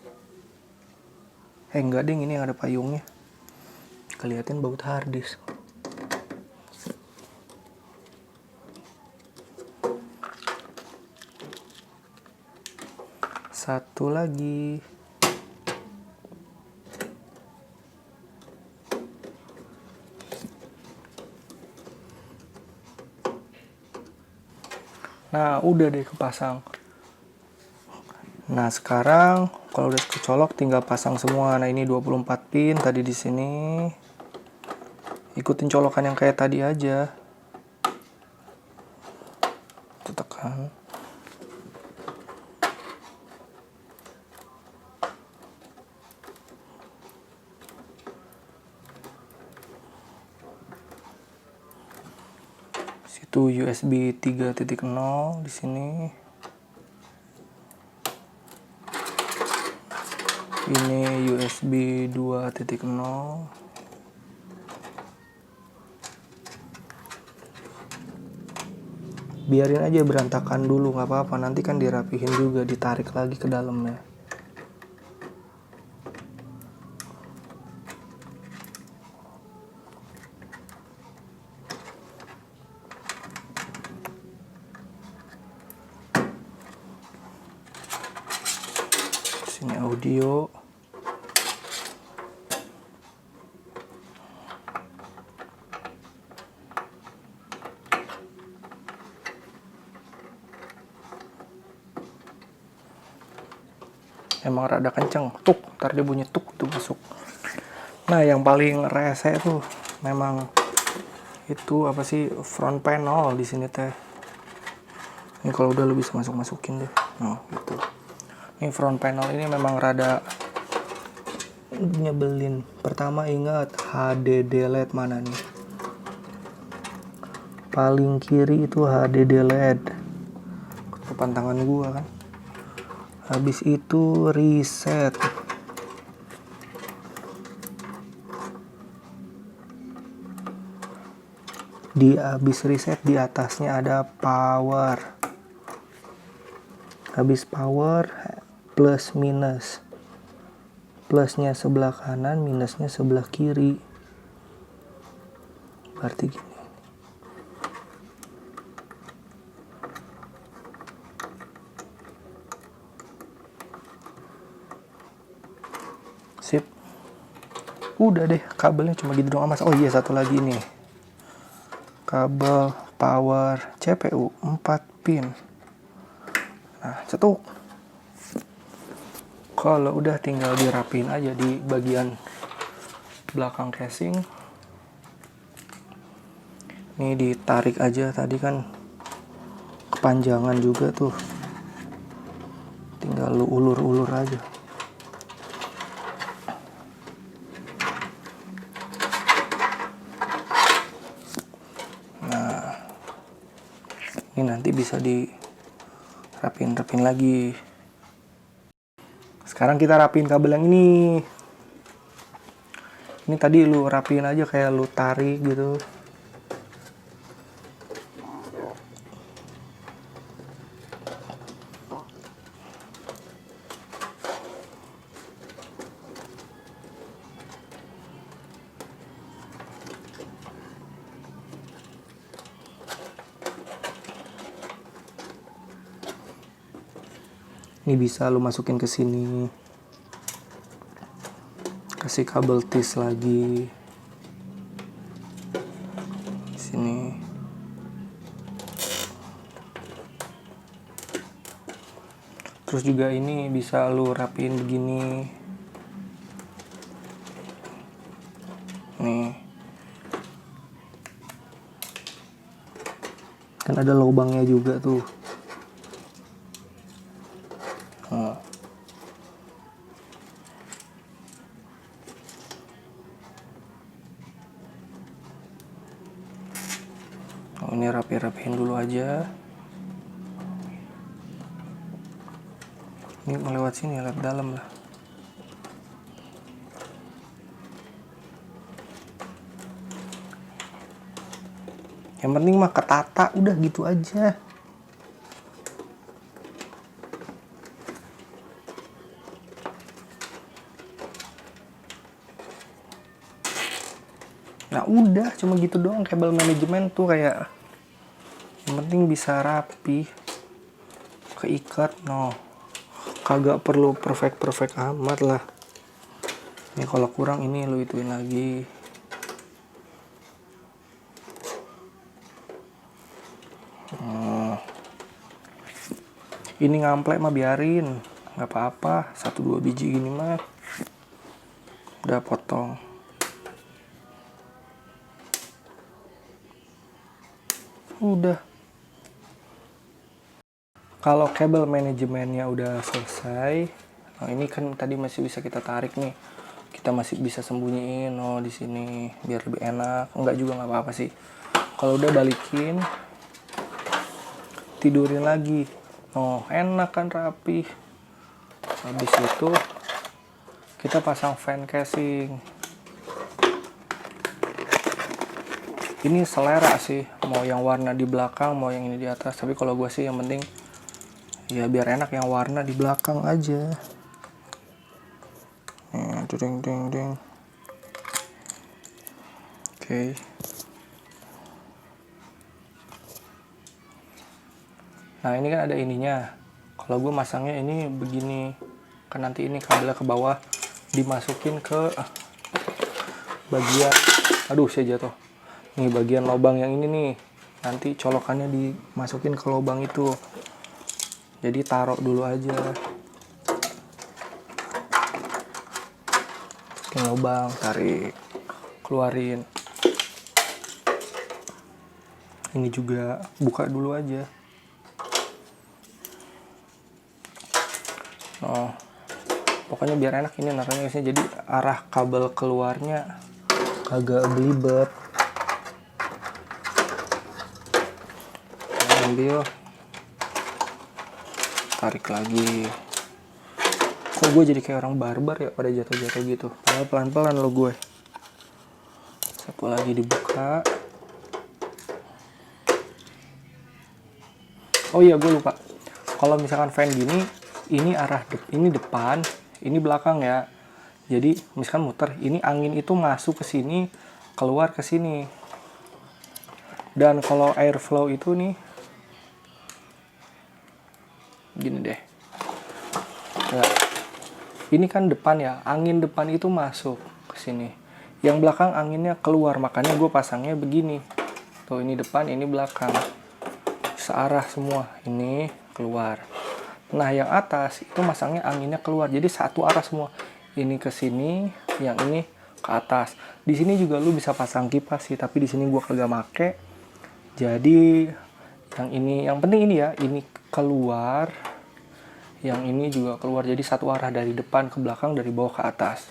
Enggak deh, ini yang ada payungnya. Kelihatan baut harddisk. Satu lagi. Nah, udah deh kepasang. Nah, sekarang kalau udah kecolok tinggal pasang semua. Nah, ini 24 pin tadi di sini. Ikutin colokan yang kayak tadi aja. Tekan. Situ USB 3.0 di sini. Ini USB 2.0. Biarin aja berantakan dulu, nggak apa-apa, nanti kan dirapihin juga, ditarik lagi ke dalamnya. Sini audio. Emang rada kenceng, tuk, ntar dia bunyi tuk tuh masuk. Nah, yang paling rese tuh memang itu apa sih, front panel di sini teh. Ini kalau udah lu bisa masukin deh. Nah, gitu. Ini front panel ini memang rada nyebelin. Pertama ingat HDD LED mana nih? Paling kiri itu HDD LED. Depan tangan gua kan. Habis itu reset. Habis reset di atasnya ada power. Habis power plus minus. Plusnya sebelah kanan, minusnya sebelah kiri. Berarti gini. Sip. Udah deh, kabelnya cuma gitu doang, Mas. Oh iya, satu lagi nih. Kabel power CPU 4 pin. Nah, cetuk. Kalau udah tinggal dirapin aja di bagian belakang casing. Ini ditarik aja, tadi kan kepanjangan juga tuh. Tinggal lu ulur-ulur aja. Nah, ini nanti bisa dirapin lagi. Sekarang kita rapin kabel yang ini. Ini tadi lu rapin aja kayak lu tarik gitu. Ini bisa lu masukin ke sini. Kasih kabel tis lagi. Di sini. Terus juga ini bisa lu rapiin begini. Nih. Kan ada lubangnya juga tuh. Oh. Ini rapihin dulu aja. Ini melewat sini, lewat dalam lah. Yang penting mah ketata, udah gitu aja. Nah udah, cuma gitu doang kabel manajemen tuh kayak. Yang penting bisa rapi, keikat, no. Kagak perlu perfect amat lah. Ini kalau kurang ini lu ituin lagi. Ini ngamplek mah biarin, nggak apa-apa. 1-2 biji gini mah udah potong. Udah. Kalau kabel manajemennya udah selesai, nah ini kan tadi masih bisa kita tarik nih. Kita masih bisa sembunyiin di sini biar lebih enak. Enggak juga nggak apa-apa sih. Kalau udah balikin, tidurin lagi. Enak kan, rapi. Habis itu kita pasang fan casing. Ini selera sih, mau yang warna di belakang, mau yang ini di atas. Tapi kalau gue sih yang penting ya biar enak yang warna di belakang aja. Ding. Oke. Nah ini kan ada ininya. Kalau gue masangnya ini begini, kan nanti ini kabelnya ke bawah dimasukin ke bagian, aduh saya jatuh. Nih bagian lubang yang ini nih, nanti colokannya dimasukin ke lubang itu. Jadi taruh dulu aja. Masukin lubang, tarik, keluarin. Ini juga buka dulu aja. Pokoknya biar enak ini naruhnya guys, jadi arah kabel keluarnya agak belibet. Ambil, tarik lagi. Kok gue jadi kayak orang barbar ya pada jatuh-jatuh gitu. Padahal pelan-pelan lo gue. Satu lagi dibuka. Oh iya gue lupa. Kalau misalkan fan gini, ini arah ini depan, ini belakang ya. Jadi misalkan muter, ini angin itu masuk ke sini, keluar ke sini. Dan kalau airflow itu nih gini deh. Nah, ini kan depan ya, angin depan itu masuk ke sini. Yang belakang anginnya keluar, makanya gue pasangnya begini. Tuh ini depan, ini belakang. Searah semua, ini keluar. Nah yang atas itu masangnya anginnya keluar, jadi satu arah semua. Ini ke sini, yang ini ke atas. Di sini juga lu bisa pasang kipas sih, tapi di sini gua kagak make. Jadi yang ini, yang penting ini ya, ini keluar, yang ini juga keluar. Jadi satu arah dari depan ke belakang, dari bawah ke atas.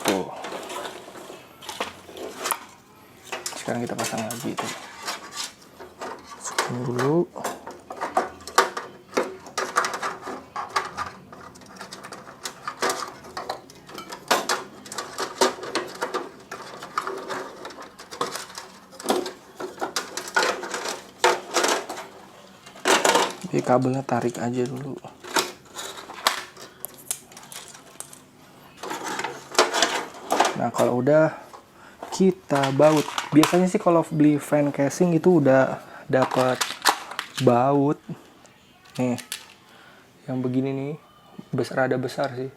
Tuh. Sekarang kita pasang lagi tuh. Masukin dulu. Jadi kabelnya tarik aja dulu. Nah kalau udah kita baut. Biasanya sih kalau beli fan casing itu udah dapat baut. Nih. Yang begini nih rada besar sih.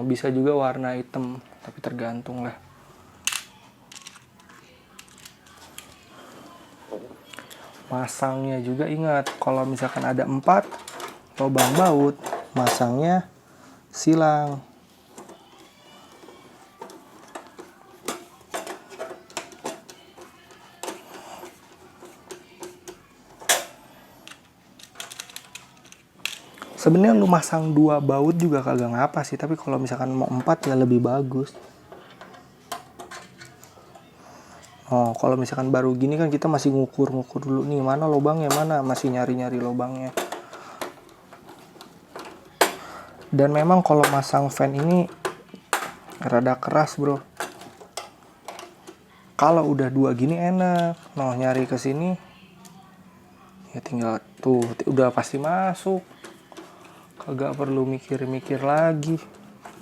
Bisa juga warna hitam, tapi tergantung lah. Masangnya juga ingat, kalau misalkan ada 4 lubang baut, masangnya silang. Sebenarnya lu masang 2 baut juga kagak ngapa sih, tapi kalau misalkan mau 4 ya lebih bagus. Kalau misalkan baru gini kan kita masih ngukur-ngukur dulu nih, mana lubangnya, mana, masih nyari-nyari lubangnya. Dan memang kalau masang fan ini rada keras, bro. Kalau udah 2 gini enak. Nyari ke sini ya tinggal tuh, udah pasti masuk. Kagak perlu mikir-mikir lagi,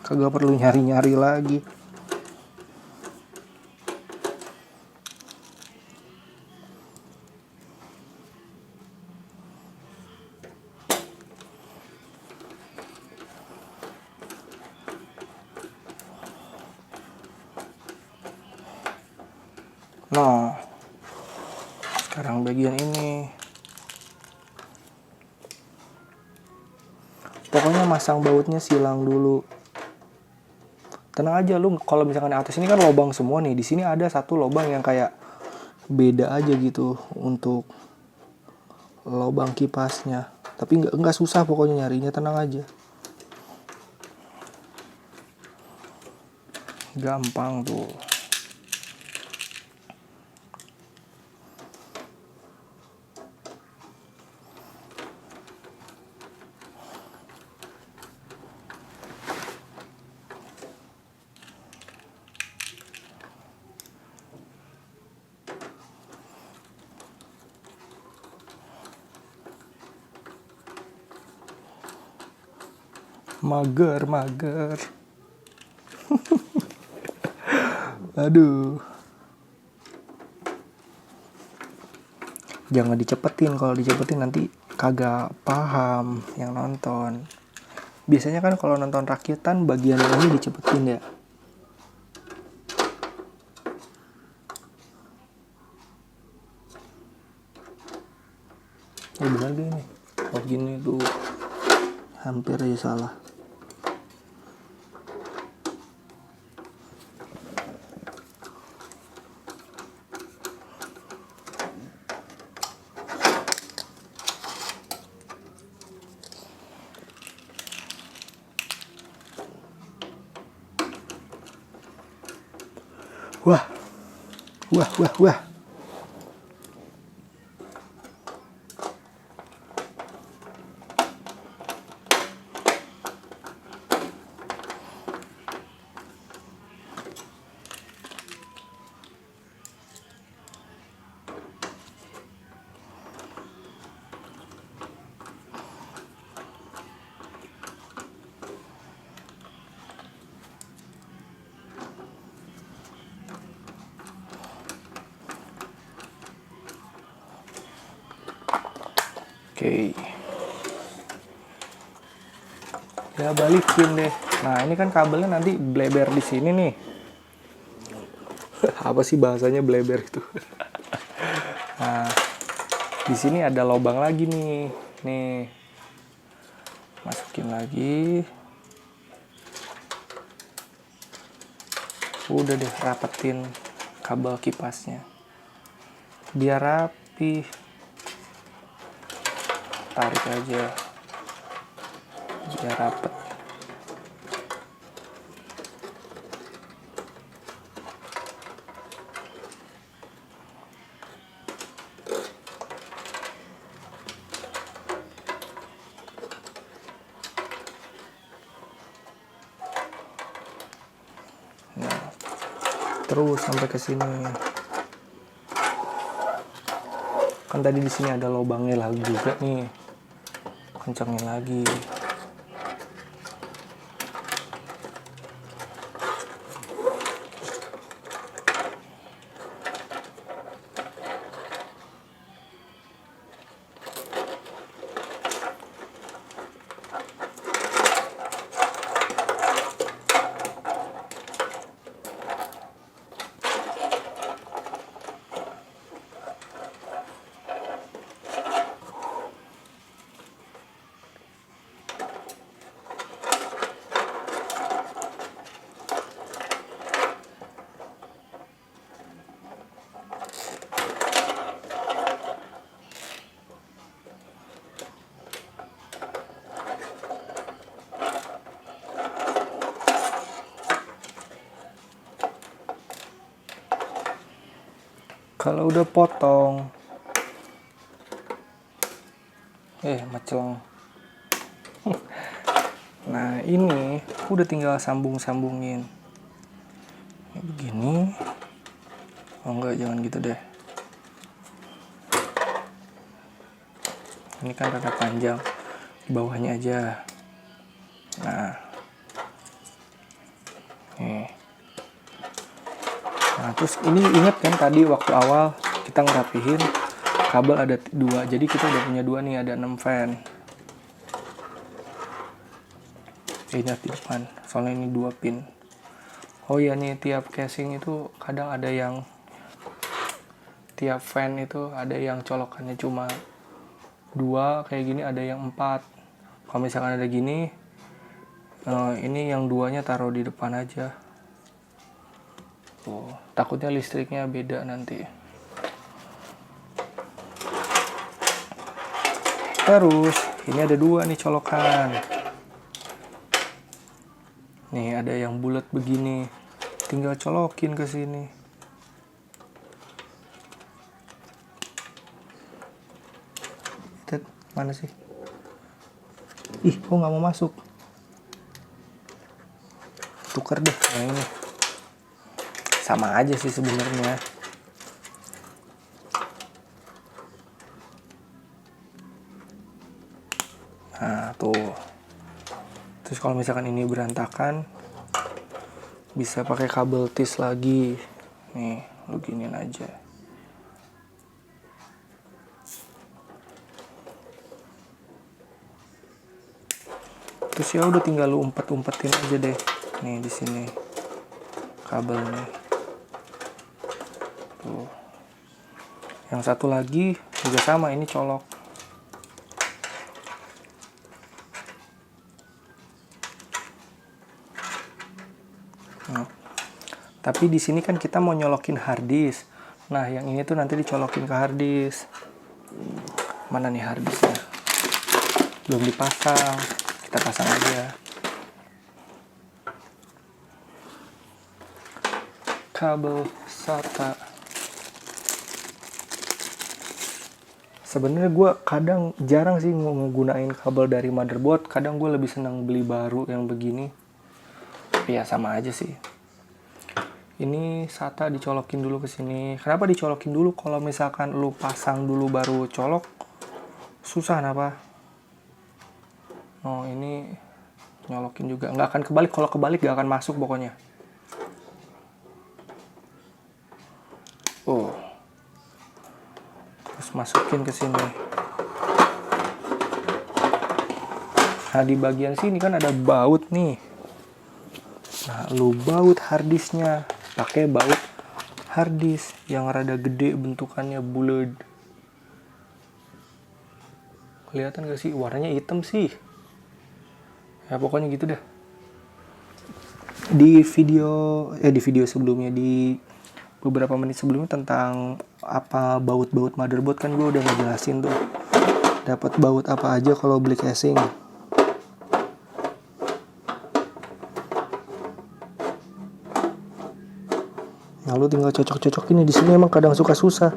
kagak perlu nyari-nyari lagi. Sekarang bagian ini, pokoknya masang bautnya silang dulu. Tenang aja lu, kalau misalkan di atas ini kan lubang semua nih, di sini ada 1 lubang yang kayak beda aja gitu untuk lubang kipasnya. Tapi nggak susah pokoknya nyarinya, tenang aja. Gampang tuh. Mager. Aduh. Jangan dicepetin, kalau dicepetin nanti kagak paham yang nonton. Biasanya kan kalau nonton rakitan bagian ini dicepetin ya. Benar gini. Gini tuh hampir aja salah. Wah. Oke. Ya balikin deh. Nah, ini kan kabelnya nanti bleber di sini nih. Apa sih bahasanya bleber itu? Nah, di sini ada lubang lagi nih. Nih. Masukin lagi. Udah deh, rapetin kabel kipasnya. Biar rapi. Tarik aja biar rapet. Nah, terus sampai ke sini. Kan tadi di sini ada lubangnya lagi juga nih. Kencangin lagi. Kalau udah potong, maceleng. Nah ini udah tinggal sambungin begini. Oh enggak, jangan gitu deh. Ini kan rada panjang, di bawahnya aja. Nah nih. Nah terus ini inget kan tadi waktu awal kita ngerapihin kabel ada 2, jadi kita udah punya 2 nih, ada 6 fan. Ini di depan, soalnya ini 2 pin. Oh iya nih, tiap casing itu kadang ada yang, tiap fan itu ada yang colokannya cuma 2 kayak gini, ada yang 4. Kalau misalkan ada gini, ini yang 2-nya taruh di depan aja. Tuh, takutnya listriknya beda nanti. Terus ini ada 2 nih colokan. Nih ada yang bulat begini, tinggal colokin ke sini. Mana sih? Ih, kok nggak mau masuk? Tuker deh. Nah ini sama aja sih sebenarnya. Nah tuh. Terus kalau misalkan ini berantakan, bisa pakai kabel tis lagi. Nih, lu giniin aja. Terus ya udah tinggal lu umpet-umpetin aja deh. Nih di sini kabelnya. Tuh. Yang satu lagi juga sama, ini colok. Nah, tapi di sini kan kita mau nyolokin harddisk. Nah, yang ini tuh nanti dicolokin ke harddisk. Mana nih harddisknya? Belum dipasang. Kita pasang aja. Kabel SATA. Sebenarnya gue kadang jarang sih menggunain kabel dari motherboard. Kadang gue lebih senang beli baru yang begini. Tapi ya sama aja sih. Ini SATA dicolokin dulu ke sini. Kenapa dicolokin dulu? Kalau misalkan lu pasang dulu baru colok, susah kenapa? Oh ini nyolokin juga, nggak akan kebalik. Kalau kebalik nggak akan masuk pokoknya. Oh, terus masukin ke sini. Nah di bagian sini kan ada baut nih. Nah lu baut harddisknya, pakai baut harddisk yang rada gede, bentukannya bulat. Kelihatan gak sih? Warnanya hitam sih. Ya pokoknya gitu dah. Di video sebelumnya, di beberapa menit sebelumnya tentang apa baut-baut motherboard kan gue udah ngejelasin tuh. Dapat baut apa aja kalau beli casing. Nah, lu tinggal cocok-cocok ini. Di sini emang kadang suka susah.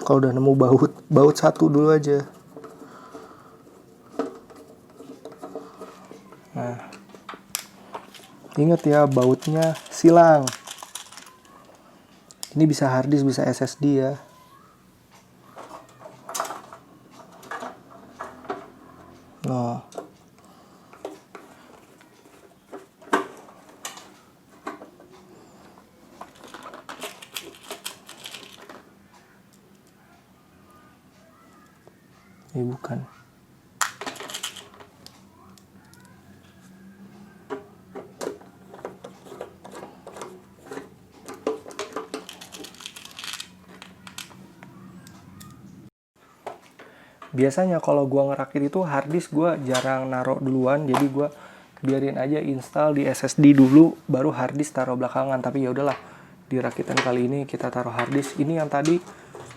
Kalau udah nemu baut satu dulu aja. Nah, ingat ya, bautnya silang. Ini bisa harddisk, bisa SSD ya. Nah, ini bukan. Biasanya kalau gua ngerakit itu harddisk gua jarang naruh duluan, jadi gua biarin aja install di SSD dulu, baru harddisk taruh belakangan. Tapi ya udahlah, di rakitan kali ini kita taruh harddisk. Ini yang tadi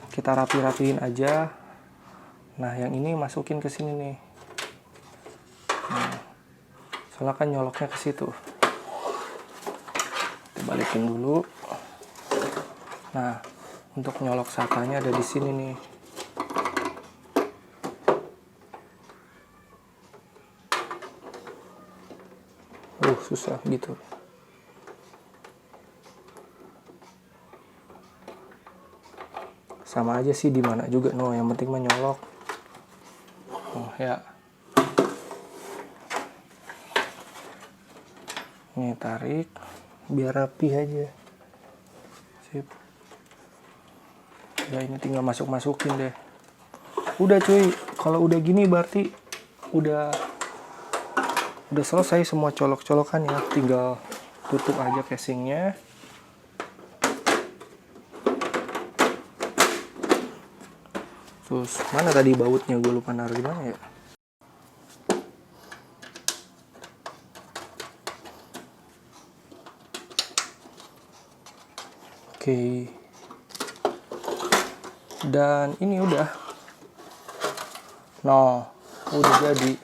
kita rapihin aja. Nah yang ini masukin ke sini nih. Nah, Soalnya kan nyoloknya ke situ. Kita balikin dulu. Nah, untuk nyolok SATA-nya ada di sini nih. Susah gitu. Sama aja sih di mana juga, no, yang penting mah nyolok. Oh ya. Nih tarik biar rapi aja. Sip. Ya ini tinggal masukin deh. Udah cuy, kalau udah gini berarti udah selesai semua colok-colokan ya. Tinggal tutup aja casingnya. Terus mana tadi bautnya, gue lupa naruh di mana ya. Oke. Dan ini udah. Nah, udah jadi.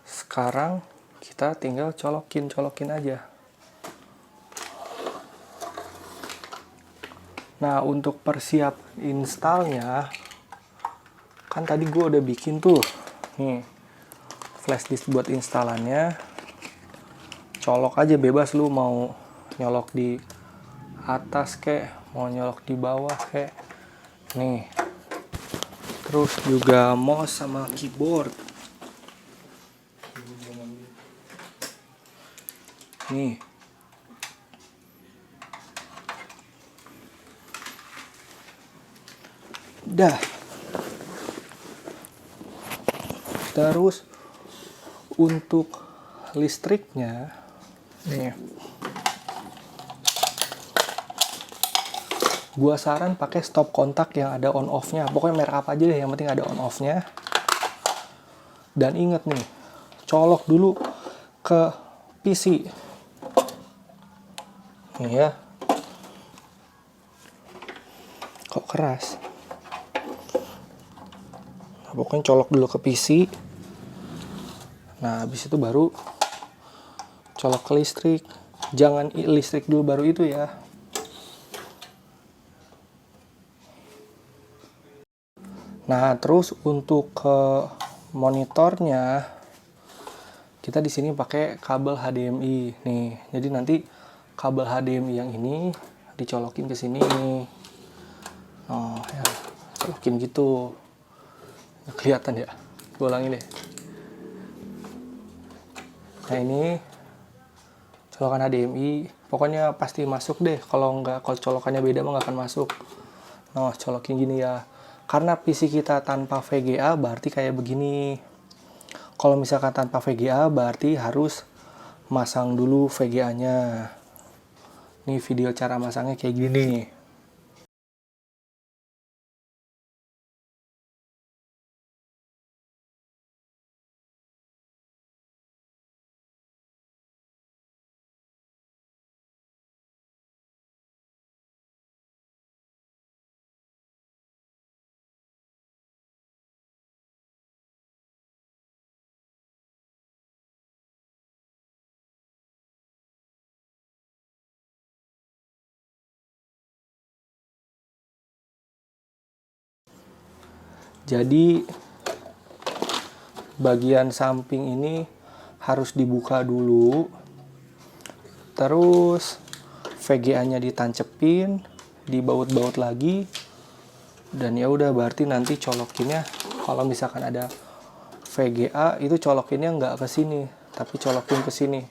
Sekarang kita tinggal colokin aja. Nah, untuk persiap installnya, kan tadi gue udah bikin tuh nih flash disk buat installannya. Colok aja bebas, lu mau nyolok di atas kek, mau nyolok di bawah kek. Nih, terus juga mouse sama keyboard. Nih, dah. Terus untuk listriknya, nih, gua saran pakai stop kontak yang ada on off-nya. Pokoknya merek apa aja deh, yang penting ada on off-nya. Dan inget nih, colok dulu ke PC. Nih ya. Kok keras? Nah, pokoknya colok dulu ke PC. Nah, habis itu baru colok ke listrik. Jangan listrik dulu baru itu ya. Nah, terus untuk ke monitornya, kita di sini pakai kabel HDMI nih. Jadi nanti kabel HDMI yang ini dicolokin ke sini. Oh ya, colokin gitu. Nggak kelihatan ya? Gue ulangin deh. Nah ini colokan HDMI. Pokoknya pasti masuk deh. Kalau colokannya beda mah nggak akan masuk. Nah, colokin gini ya. Karena PC kita tanpa VGA berarti kayak begini. Kalau misalkan tanpa VGA berarti harus masang dulu VGA-nya. Nih video cara masangnya kayak gini. Jadi bagian samping ini harus dibuka dulu. Terus VGA-nya ditancepin, dibaut-baut lagi. Dan ya udah berarti nanti colokinnya kalau misalkan ada VGA itu colokinnya nggak ke sini, tapi colokin ke sini.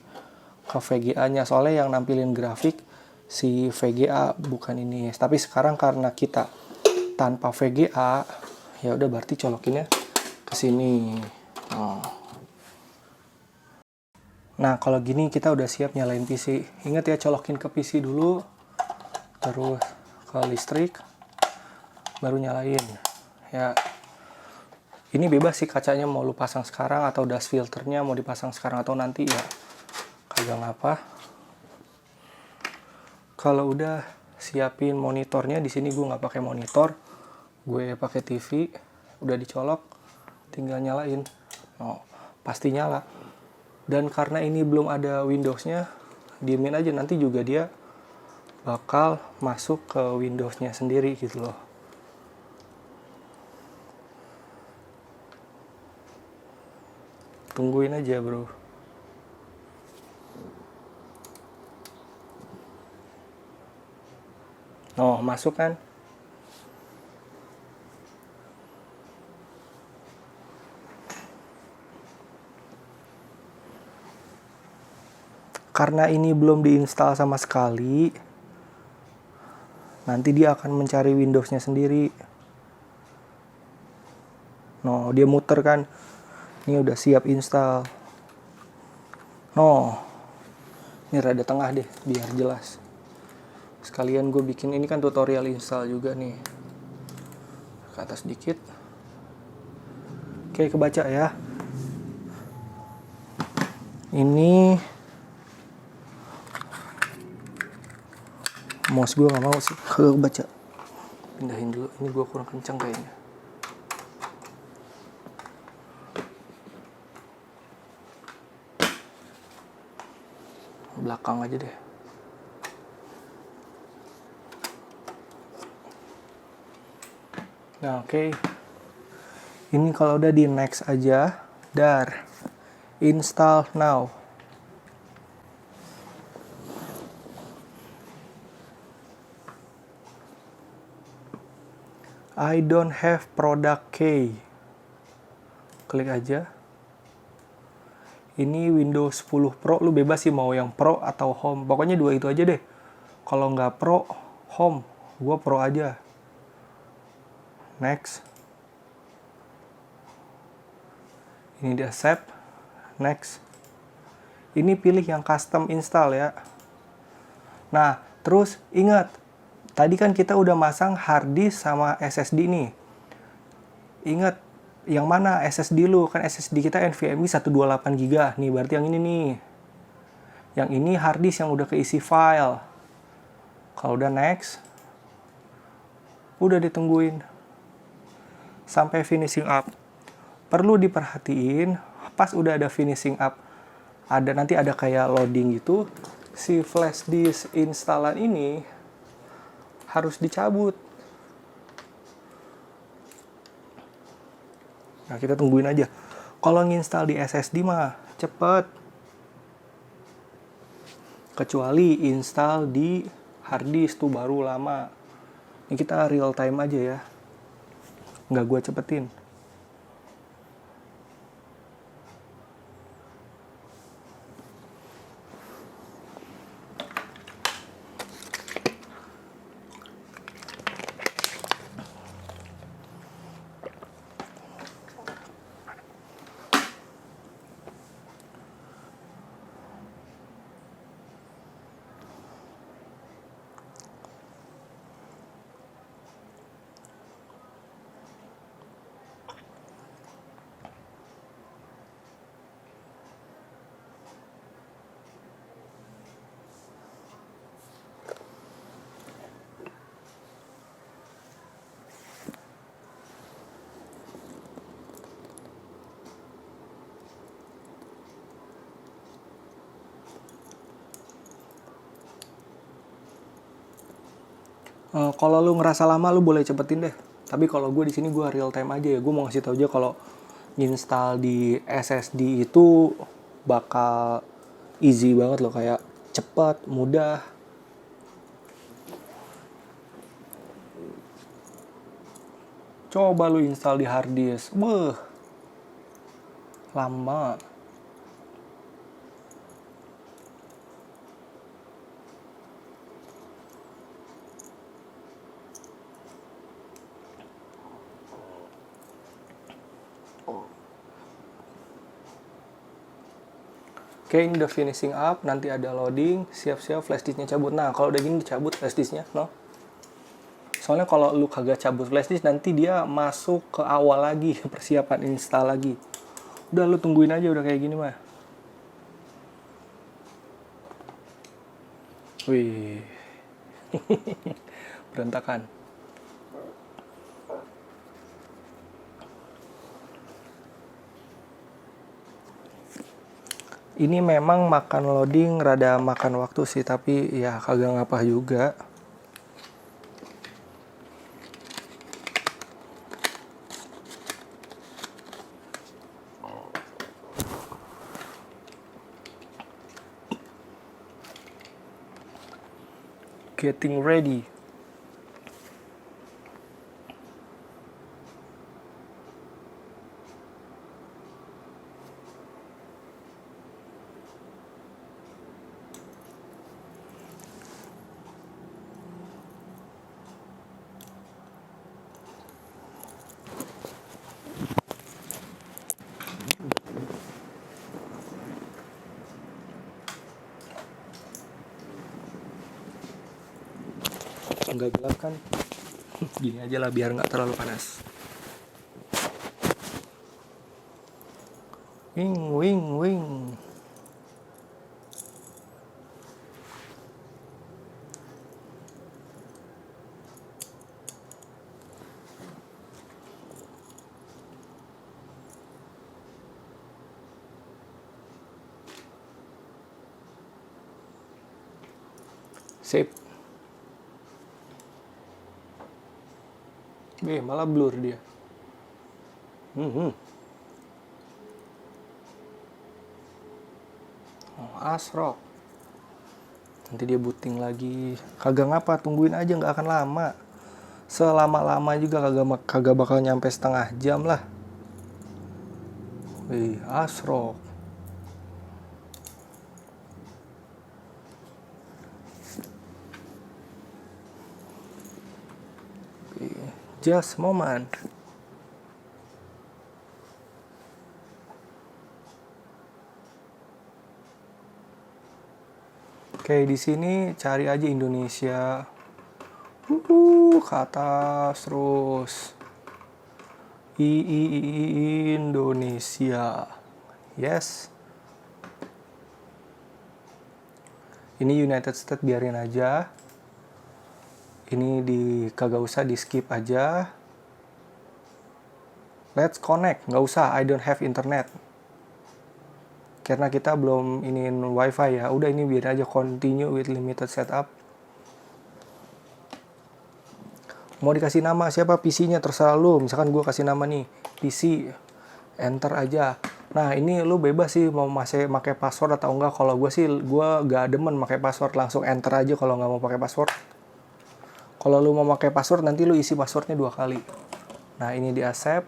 Ke VGA-nya, soalnya yang nampilin grafik si VGA bukan ini. Tapi sekarang karena kita tanpa VGA, ya udah berarti colokinnya ke sini. Nah, kalau gini kita udah siap nyalain PC. Ingat ya, colokin ke PC dulu, terus ke listrik, baru nyalain. Ya, ini bebas sih kacanya mau lu pasang sekarang atau dust filternya mau dipasang sekarang atau nanti ya. Kagak ngapa. Kalau udah siapin monitornya, di sini gue nggak pakai monitor, gue pakai TV, udah dicolok, tinggal nyalain. Oh, pasti nyala. Dan karena ini belum ada Windows-nya, diemin aja, nanti juga dia bakal masuk ke Windows-nya sendiri gitu loh. Tungguin aja bro. Oh, masuk kan? Karena ini belum diinstal sama sekali, nanti dia akan mencari Windows-nya sendiri. No, dia muter kan. Ini udah siap install. No, ini rada tengah deh, biar jelas. Sekalian gue bikin, ini kan tutorial install juga nih. Ke atas dikit. Oke, kebaca ya. Ini mouse gue gak mau sih, kebaca. Pindahin dulu, ini gue kurang kencang kayaknya. Belakang aja deh. Nah, oke. Ini kalau udah di next aja, dar. Install now. I don't have product key. Klik aja. Ini Windows 10 Pro, lu bebas sih mau yang Pro atau Home. Pokoknya dua itu aja deh. Kalau nggak Pro, Home. Gua Pro aja. Next. Ini di accept. Next. Ini pilih yang custom install ya. Nah, terus ingat. Tadi kan kita udah masang hard disk sama SSD nih. Ingat, yang mana SSD lu? Kan SSD kita NVMe 128 GB. Nih, berarti yang ini nih. Yang ini hard disk yang udah keisi file. Kalau udah next, udah ditungguin sampai finishing up. Perlu diperhatiin, pas udah ada finishing up, nanti ada kayak loading gitu, si flash disk installan ini harus dicabut. Nah, kita tungguin aja. Kalau nginstal di SSD mah cepet. Kecuali install di hard disk tuh baru lama. Ini kita real time aja ya. Nggak gua cepetin. Kalau lu ngerasa lama, lu boleh cepetin deh. Tapi kalau gue di sini gue real time aja ya. Gue mau ngasih tau aja kalau install di SSD itu bakal easy banget loh, kayak cepat, mudah. Coba lu install di hard disk, lama. Oke, ini udah finishing up, nanti ada loading, siap-siap flash disknya cabut. Nah, kalau udah gini dicabut flash disknya, no? Soalnya kalau lu kagak cabut flash disk, nanti dia masuk ke awal lagi, persiapan install lagi. Udah, lu tungguin aja udah kayak gini mah. Wih. Berantakan. Ini memang makan loading rada makan waktu sih, tapi ya kagak ngapa juga. Getting ready. Nggak gelap kan? Gini aja lah biar nggak terlalu panas. Wing, wing, wing. Sip. Malah blur dia. Oh, Asrock. Nanti dia booting lagi. Kagak ngapa, tungguin aja, nggak akan lama. Selama-lama juga kagak bakal nyampe setengah jam lah. Asrock. Just moment. Oke, di sini cari aja Indonesia. Ke atas terus. Indonesia. Yes. Ini United States biarin aja. Ini kagak usah di skip aja. Let's connect, nggak usah, I don't have internet. Karena kita belum iniin wifi ya. Udah ini biar aja continue with limited setup. Mau dikasih nama siapa PC-nya terserah lu. Misalkan gue kasih nama nih PC, enter aja. Nah ini lu bebas sih mau masih pakai password atau enggak. Kalau gue sih gue gak demen pakai password, langsung enter aja kalau nggak mau pakai password. Kalau lu mau pakai password nanti lu isi passwordnya 2 kali. Nah ini di accept.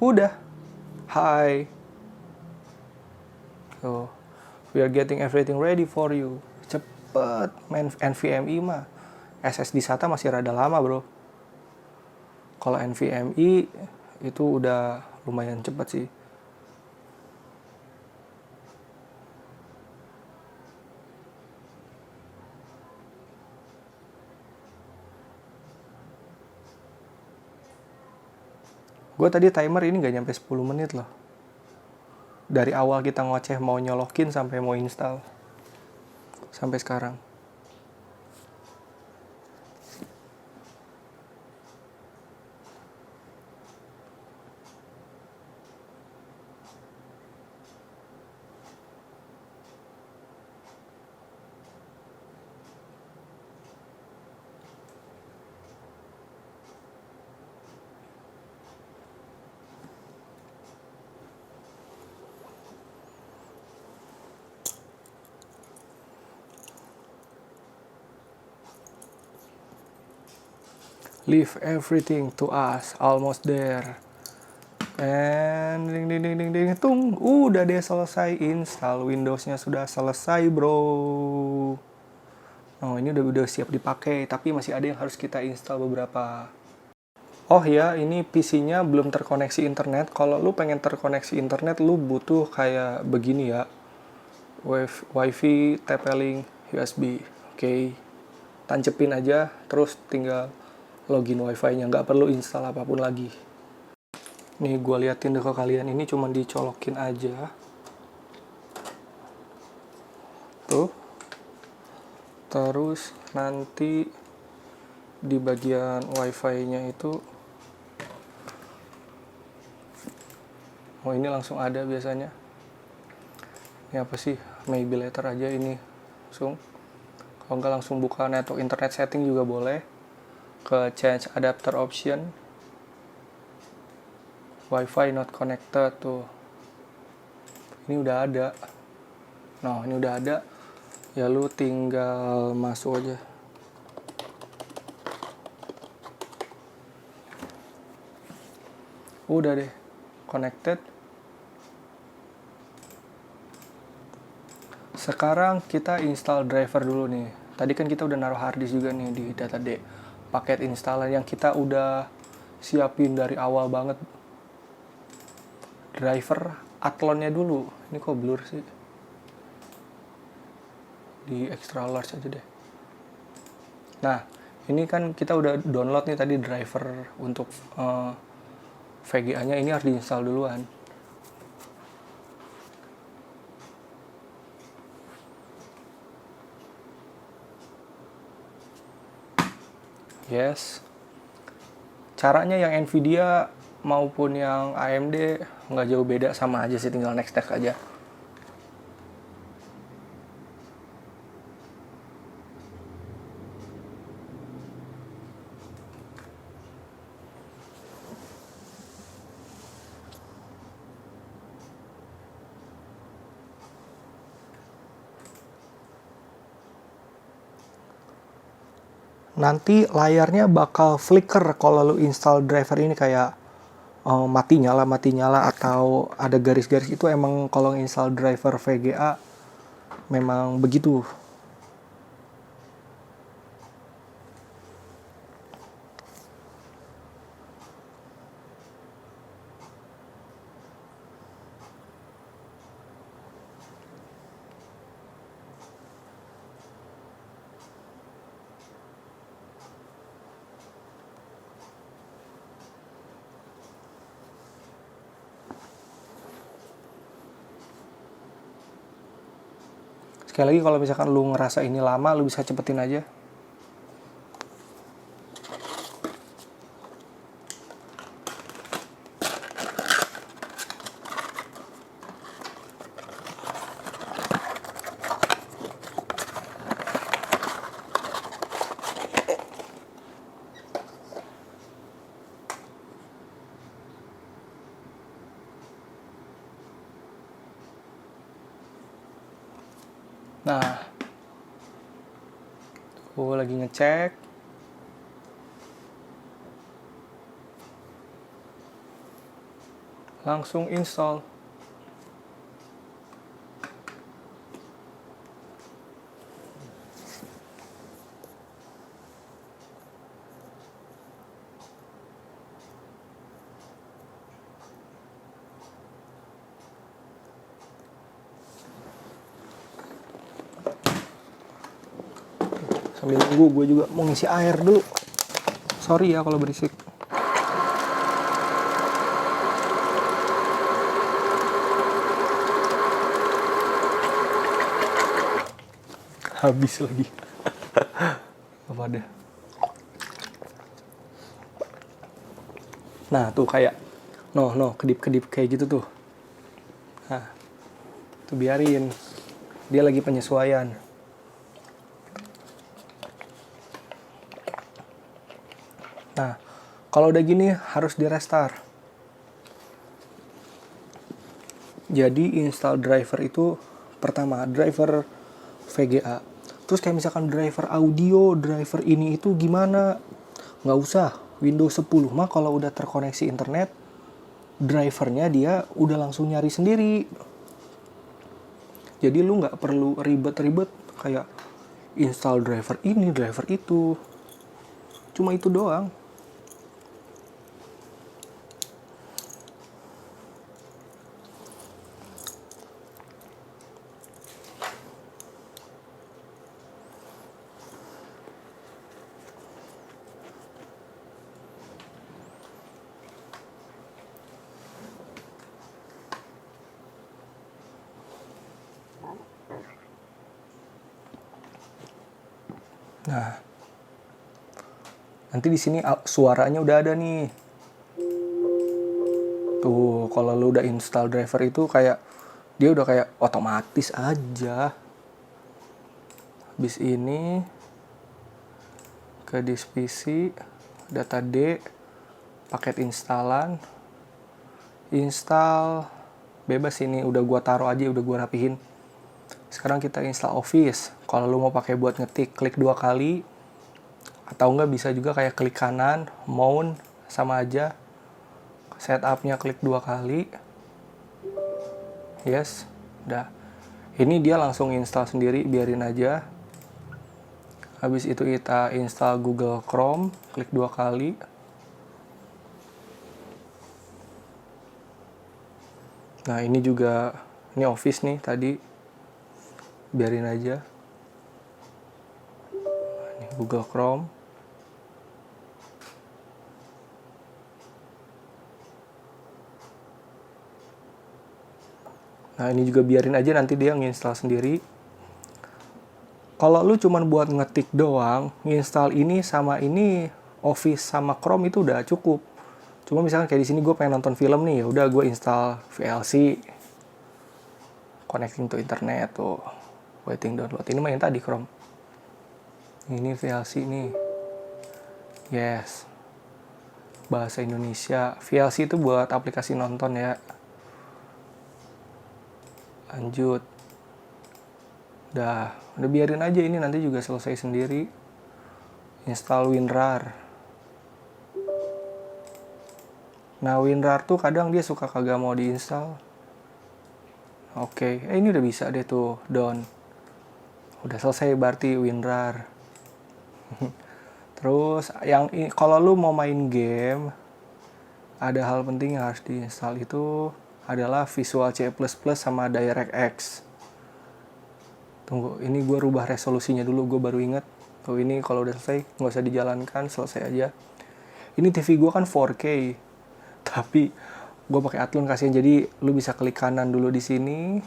Udah. Hi. So, we are getting everything ready for you. Cepet main NVMe mah. SSD SATA masih rada lama bro. Kalau NVMe itu udah lumayan cepet sih. Gue tadi timer ini gak nyampe 10 menit loh. Dari awal kita ngoceh mau nyolokin sampai mau install. Sampai sekarang. Leave everything to us, almost there. And ding ding ding ding ding tung, udah deh selesai install. Windowsnya sudah selesai bro. Oh ini udah siap dipakai, tapi masih ada yang harus kita install beberapa. Oh ya, ini PC-nya belum terkoneksi internet. Kalau lu pengen terkoneksi internet, lu butuh kayak begini ya. Wifi, TP-Link, USB. Oke. Tancepin aja, terus tinggal login wifi-nya, nggak perlu install apapun lagi. Nih gue liatin deh ke kalian, ini cuma dicolokin aja tuh, terus nanti di bagian wifi-nya itu Oh, ini langsung ada biasanya. Ini apa sih? Maybe later aja ini. Langsung. Kalau nggak langsung buka network internet setting juga boleh. Ke change adapter option. Wi-Fi not connected tuh. Ini udah ada. Nah, ini udah ada. Ya lu tinggal masuk aja. Udah deh. Connected. Sekarang kita install driver dulu nih. Tadi kan kita udah naruh hard disk juga nih di data D. Paket installer yang kita udah siapin dari awal banget. Driver Athlon-nya dulu. Ini kok blur sih? Di extra large aja deh. Nah, ini kan kita udah download nih tadi driver untuk VGA-nya. Ini harus diinstal duluan. Yes. Caranya yang Nvidia maupun yang AMD nggak jauh beda, sama aja sih, tinggal next aja. Nanti layarnya bakal flicker kalau lu install driver ini, kayak mati nyala atau ada garis-garis. Itu emang kalau install driver VGA memang begitu. Sekali lagi, kalau misalkan lu ngerasa ini lama, lu bisa cepetin aja. Nah, gue lagi ngecek. Langsung install. Sambil nunggu, gue juga mau ngisi air dulu. Sorry ya kalau berisik. Habis lagi. Apa deh. Nah, tuh kayak kedip-kedip kayak gitu tuh. Nah, tuh biarin. Dia lagi penyesuaian. Nah, kalau udah gini harus di restart. Jadi install driver itu pertama driver VGA. Terus kayak misalkan driver audio, driver ini itu gimana? Nggak usah. Windows 10 mah kalau udah terkoneksi internet, drivernya dia udah langsung nyari sendiri. Jadi lu nggak perlu ribet-ribet kayak install driver ini, driver itu. Cuma itu doang. Nah, nanti di sini suaranya udah ada nih. Tuh, kalau lu udah install driver itu kayak dia udah kayak otomatis aja. Habis ini ke disk PC, data D, paket instalan, install, bebas ini udah gua taruh aja, udah gua rapihin. Sekarang kita install Office. Kalau lu mau pakai buat ngetik, klik 2 kali, atau enggak bisa juga kayak klik kanan, mount, sama aja. Setupnya klik 2 kali, yes, udah. Ini dia langsung install sendiri, biarin aja. Habis itu kita install Google Chrome, klik 2 kali. Nah ini juga, ini Office nih tadi, biarin aja. Ini Google Chrome. Nah ini juga biarin aja, nanti dia nginstal sendiri. Kalau lu cuman buat ngetik doang, nginstal ini sama ini, Office sama Chrome itu udah cukup. Cuma misalkan kayak di sini gue pengen nonton film nih, ya udah gue install VLC, connecting to internet tuh, waiting download. Ini main tadi Chrome. Ini VLC nih, yes, bahasa Indonesia. VLC itu buat aplikasi nonton ya. Lanjut. Udah biarin aja, ini nanti juga selesai sendiri. Install WinRAR. Nah WinRAR tuh kadang dia suka kagak mau diinstal. Oke, ini udah bisa deh tuh, done. Udah selesai berarti WinRAR. Terus yang kalau lu mau main game, ada hal penting yang harus diinstal itu adalah Visual C++ sama DirectX. Tunggu, ini gue rubah resolusinya dulu, gue baru inget. Oh ini kalau udah selesai, nggak usah dijalankan, selesai aja. Ini TV gue kan 4K, tapi gue pakai Athlon kasihan. Jadi lu bisa klik kanan dulu di sini,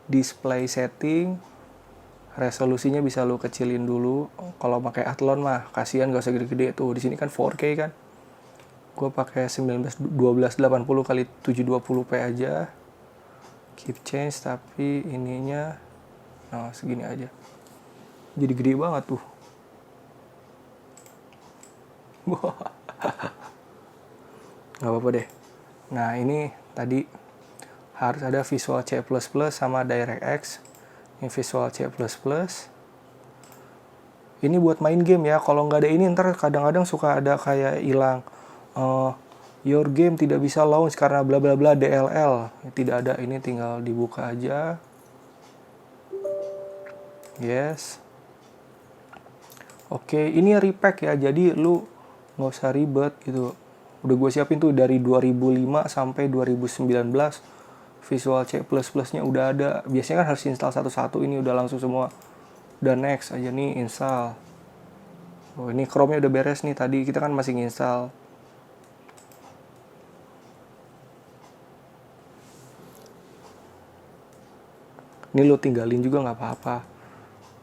display setting, resolusinya bisa lu kecilin dulu. Kalau pakai Athlon mah kasihan, nggak usah gede-gede tuh. Di sini kan 4K kan. Gue pakai 1280 x 720p aja. Keep change, tapi ininya nah segini aja. Jadi gede banget tuh. Gak apa-apa deh. Nah ini tadi harus ada Visual C++ sama DirectX. Ini Visual C++. Ini buat main game ya. Kalau nggak ada ini ntar kadang-kadang suka ada kayak hilang. Your game tidak bisa launch karena bla bla bla DLL. Tidak ada, ini tinggal dibuka aja. Yes. Oke, ini repack ya. Jadi lu nggak usah ribet gitu. Udah gue siapin tuh dari 2005 sampai 2019. Visual C++-nya udah ada. Biasanya kan harus install satu-satu, ini udah langsung semua. Udah next aja nih install. Oh, ini Chrome-nya udah beres nih, tadi kita kan masih nginstal. Ini lu tinggalin juga nggak apa-apa.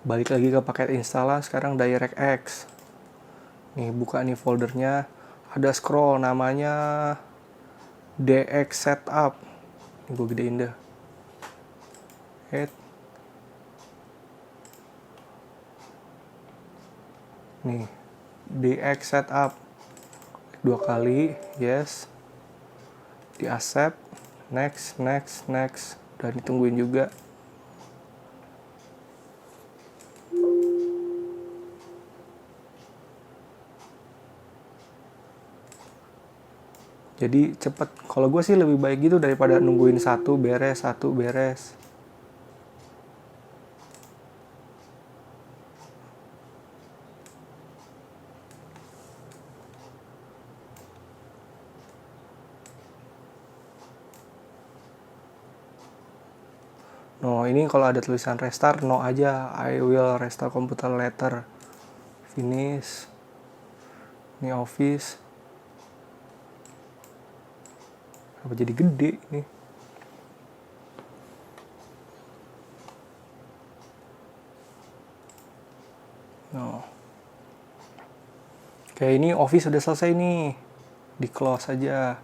Balik lagi ke paket instalan, sekarang DirectX. Nih buka nih foldernya, ada scroll namanya DX Setup. Ini gue gedein dah. Nih DX Setup. 2 kali, yes. Di accept, next. Udah ditungguin juga. Jadi cepet. Kalau gue sih lebih baik gitu daripada nungguin satu beres. No, ini kalau ada tulisan restart, no aja. I will restart computer later. Finish. Ini Office. Apa jadi gede nih? No. Oke, ini Office udah selesai nih. Di close aja.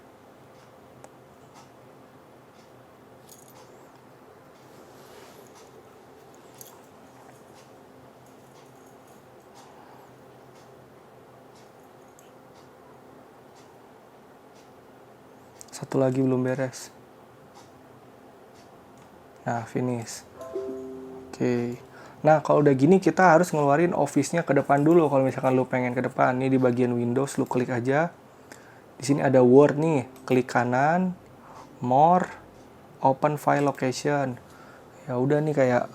Satu lagi belum beres. Nah, finish. Oke. Nah, kalau udah gini kita harus ngeluarin Office-nya ke depan dulu. Kalau misalkan lu pengen ke depan, nih di bagian Windows lu klik aja. Di sini ada Word nih, klik kanan, More, Open File Location. Ya udah nih kayak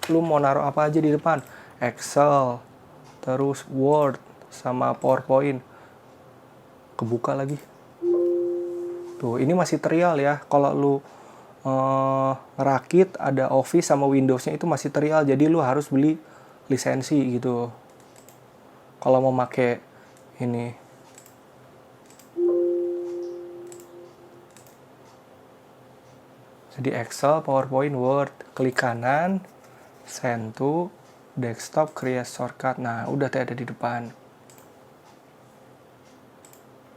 lu mau naruh apa aja di depan. Excel, terus Word sama PowerPoint. Kebuka lagi. Tuh, ini masih trial ya. Kalau lu ngerakit ada Office sama Windows-nya itu masih trial, jadi lu harus beli lisensi gitu kalau mau make ini. Jadi Excel, PowerPoint, Word, klik kanan, send to desktop, create shortcut. Nah, udah ada di depan.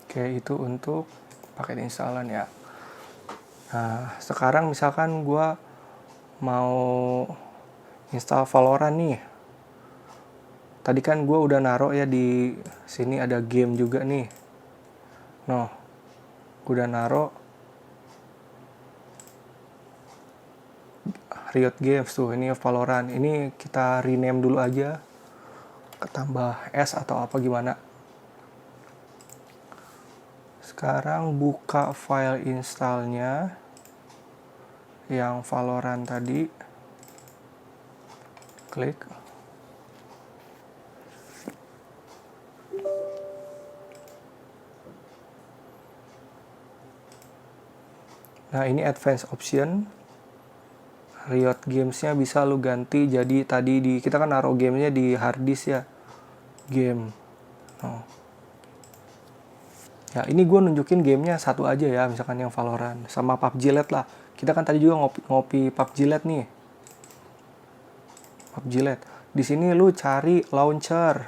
Oke, itu untuk paket instalan ya. Nah, sekarang misalkan gue mau install Valorant nih. Tadi kan gue udah naruh ya di sini ada game juga nih. Noh, gue udah naruh Riot Games tuh, ini Valorant. Ini kita rename dulu aja, ketambah S atau apa gimana. Sekarang buka file installnya yang Valorant tadi, klik. Nah, ini advanced option. Riot Games-nya bisa lu ganti jadi tadi kita kan naruh gamenya di hard disk ya. Game. Oh. Ya, ini gue nunjukin gamenya satu aja ya, misalkan yang Valorant sama PUBG Lite lah. Kita kan tadi juga ngopi PUBG Lite nih. PUBG Lite. Di sini lu cari launcher.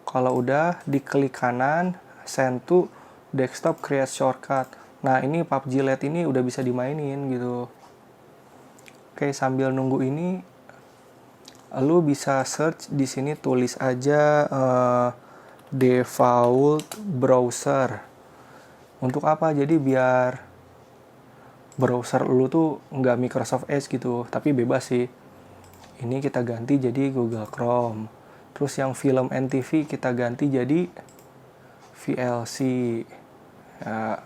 Kalau udah diklik kanan, send to desktop, create shortcut. Nah, ini PUBG Lite ini udah bisa dimainin gitu. Oke, sambil nunggu ini lu bisa search di sini, tulis aja default browser. Untuk apa? Jadi biar browser lu tuh nggak Microsoft Edge gitu, tapi bebas sih. Ini kita ganti jadi Google Chrome. Terus yang film NTV kita ganti jadi VLC. Ya,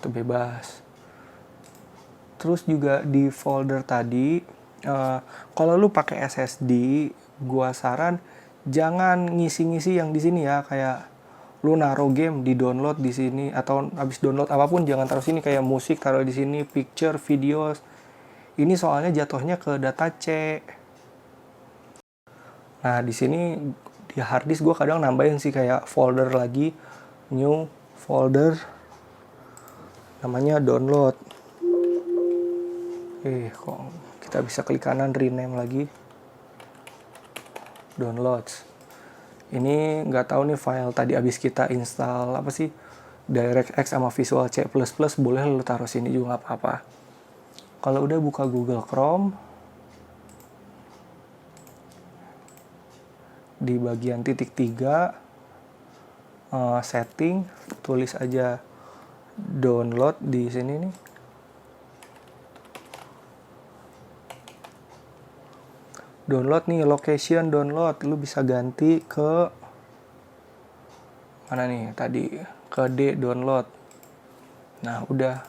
itu bebas. Terus juga di folder tadi, kalau lu pakai SSD, gua saran jangan ngisi-ngisi yang di sini ya, kayak lu naruh game di download di sini, atau habis download apapun jangan taruh sini, kayak musik taruh di sini, picture, videos. Ini soalnya jatuhnya ke data C. Nah, di sini di hard disk gue kadang nambahin sih kayak folder lagi, new folder, namanya download. Kok kita bisa klik kanan rename lagi, downloads. Ini nggak tahu nih file tadi abis kita install apa sih, DirectX sama Visual C++, boleh lu taruh sini juga nggak apa-apa. Kalau udah buka Google Chrome, di bagian titik 3 setting, tulis aja download di sini nih. Download nih, location download, lu bisa ganti ke mana nih tadi, ke D download. Nah, udah.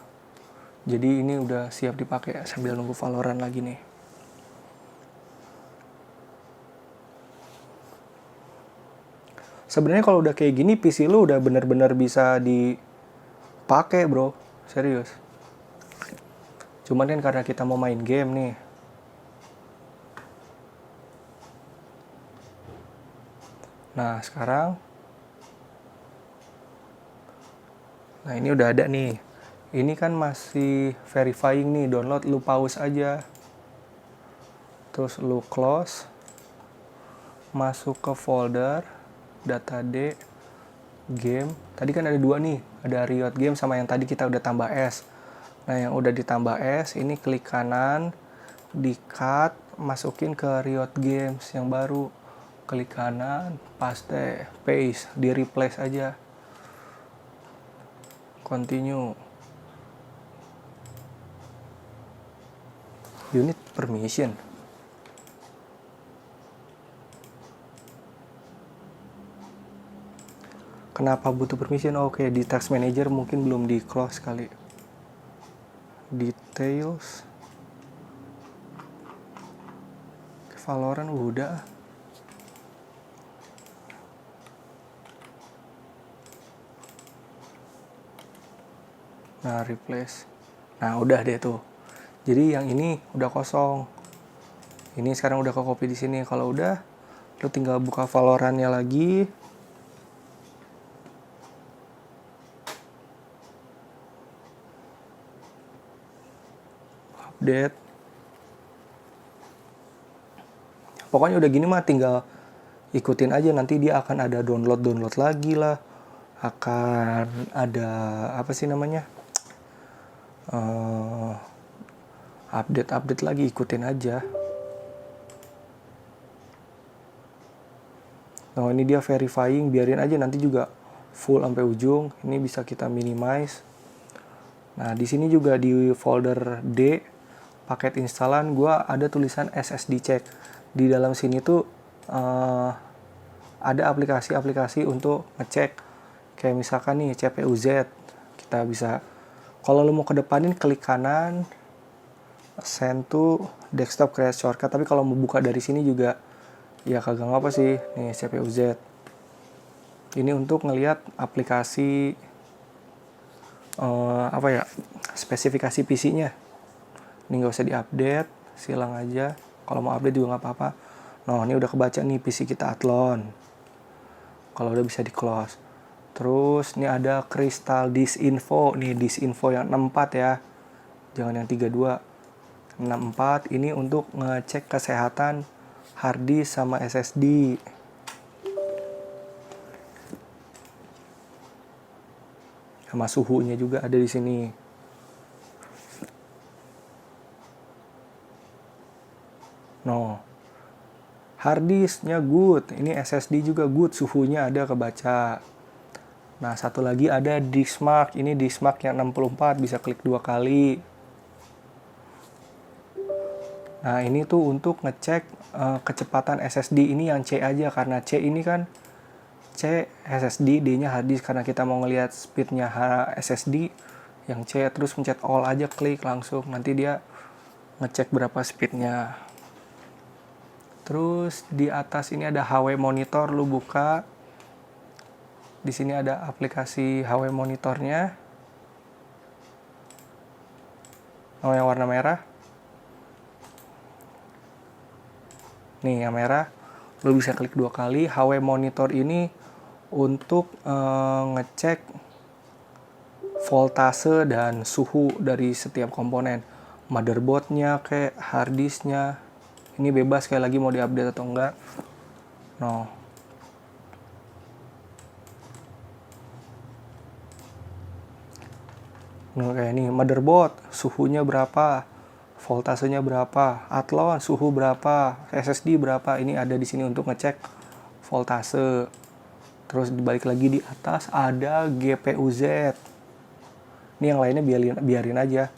Jadi ini udah siap dipakai sambil nunggu Valorant lagi nih. Sebenarnya kalau udah kayak gini PC lu udah bener-bener bisa dipakai, bro. Serius. Cuman kan karena kita mau main game nih. Nah, sekarang ini udah ada nih. Ini kan masih verifying nih, download, lu pause aja. Terus lu close. Masuk ke folder data D game. Tadi kan ada dua nih, ada Riot Game sama yang tadi kita udah tambah S. Nah, yang udah ditambah S, ini klik kanan, di cut, masukin ke Riot Games yang baru. Klik kanan, paste, di replace aja. continue. Unit permission. Kenapa butuh permission? Oke, di task manager mungkin belum di close kali. Details. Valorant udah. Nah, replace. Nah, udah deh tuh. Jadi yang ini udah kosong. Ini sekarang udah ke copy di sini. Kalau udah, lu tinggal buka Valorant-nya lagi. Update. Pokoknya udah gini mah tinggal ikutin aja, nanti dia akan ada download lagi lah. Akan ada apa sih namanya? Update lagi, ikutin aja. Nah, ini dia verifying, biarin aja nanti juga full sampai ujung. Ini bisa kita minimize. Nah, di sini juga di folder D paket instalan gua ada tulisan SSD check. Di dalam sini tuh ada aplikasi-aplikasi untuk ngecek. Kayak misalkan nih CPU-Z. Kita bisa, kalau lu mau kedepanin klik kanan, send to desktop create shortcut. Tapi kalau mau buka dari sini juga ya kagak ngapa sih. Nih CPU-Z. Ini untuk ngelihat aplikasi spesifikasi PC-nya. Ini nggak usah diupdate, silang aja. Kalau mau update juga nggak apa-apa. Nah, ini udah kebaca nih PC kita Athlon. Kalau udah bisa di close. Terus ini ada Crystal Disk Info. Nih disk info yang 64 ya. Jangan yang 32. 64 ini untuk ngecek kesehatan hard disk sama SSD. Sama suhunya juga ada di sini. No. Hard disknya good. Ini SSD juga good. Suhunya ada kebaca. Nah, satu lagi ada Diskmark. Ini Diskmark yang 64. Bisa klik 2 kali. Nah, ini tuh untuk ngecek kecepatan SSD. Ini yang C aja. Karena C ini kan C SSD, D-nya hard disk. Karena kita mau ngelihat speednya SSD. Yang C, terus pencet all aja, klik langsung. Nanti dia ngecek berapa speednya. Terus di atas ini ada HW monitor, lu buka. Di sini ada aplikasi HW monitornya. Oh, yang warna merah. Nih, yang merah. Lu bisa klik 2 kali. HW monitor ini untuk ngecek voltase dan suhu dari setiap komponen. Motherboardnya kayak hard disknya. Ini bebas sekali lagi mau diupdate atau enggak. No. Nah, kayak ini motherboard, suhunya berapa, voltasenya berapa, Athlon suhu berapa, SSD berapa. Ini ada di sini untuk ngecek voltase. Terus dibalik lagi di atas ada GPU-Z. Ini yang lainnya biarin aja.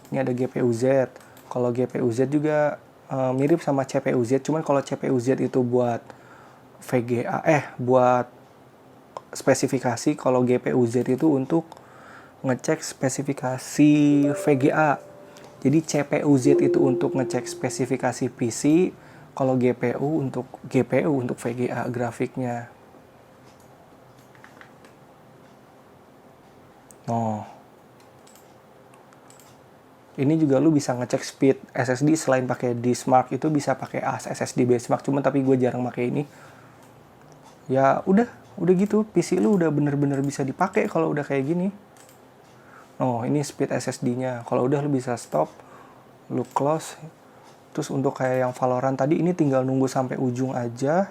Ini ada GPU-Z. Kalau GPU-Z juga mirip sama CPU-Z, cuman kalau CPU-Z itu buat VGA, buat spesifikasi. Kalau GPU-Z itu untuk ngecek spesifikasi VGA. Jadi CPU-Z itu untuk ngecek spesifikasi PC, kalau GPU untuk VGA grafiknya. Oh. Ini juga lu bisa ngecek speed SSD selain pakai Diskmark, itu bisa pakai SSD benchmark, cuman tapi gue jarang pakai ini. Ya udah gitu, PC lu udah bener-bener bisa dipakai kalau udah kayak gini. Oh, ini speed SSD-nya. Kalau udah lu bisa stop, lu close. Terus untuk kayak yang Valorant tadi, ini tinggal nunggu sampai ujung aja.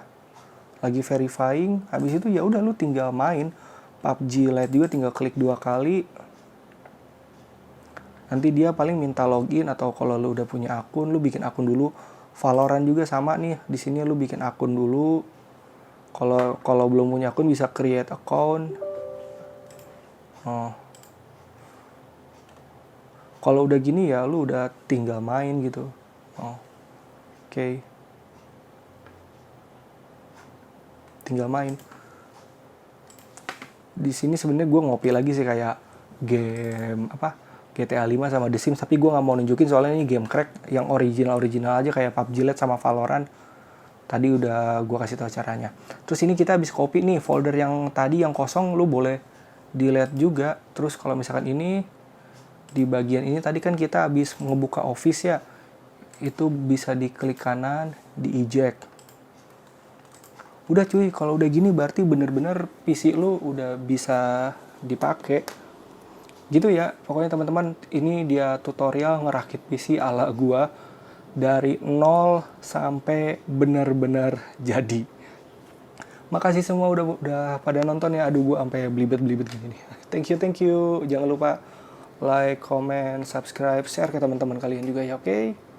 Lagi verifying, habis itu ya udah lu tinggal main. PUBG Lite juga tinggal klik 2 kali. Nanti dia paling minta login, atau kalau lu udah punya akun, lu bikin akun dulu. Valorant juga sama nih, di sini lu bikin akun dulu. Kalau belum punya akun bisa create account. Oh. Kalau udah gini ya lu udah tinggal main gitu. Oke. Tinggal main. Di sini sebenarnya gue ngopi lagi sih, kayak game GTA 5 sama The Sims, tapi gue nggak mau nunjukin soalnya ini game crack yang original aja kayak PUBG Lite sama Valorant. Tadi udah gue kasih tahu caranya. Terus ini kita habis copy nih folder yang tadi yang kosong, lu boleh delete juga. Terus kalau misalkan ini di bagian ini tadi kan kita habis ngebuka Office ya, itu bisa diklik kanan, di eject. Udah cuy, kalau udah gini berarti bener-bener PC lu udah bisa dipakai. Gitu ya, pokoknya teman-teman, ini dia tutorial ngerakit PC ala gua dari nol sampai bener-bener jadi. Makasih semua udah pada nonton ya. Aduh, gua sampai belibet gini nih. Thank you. Jangan lupa like, comment, subscribe, share ke teman-teman kalian juga ya, oke?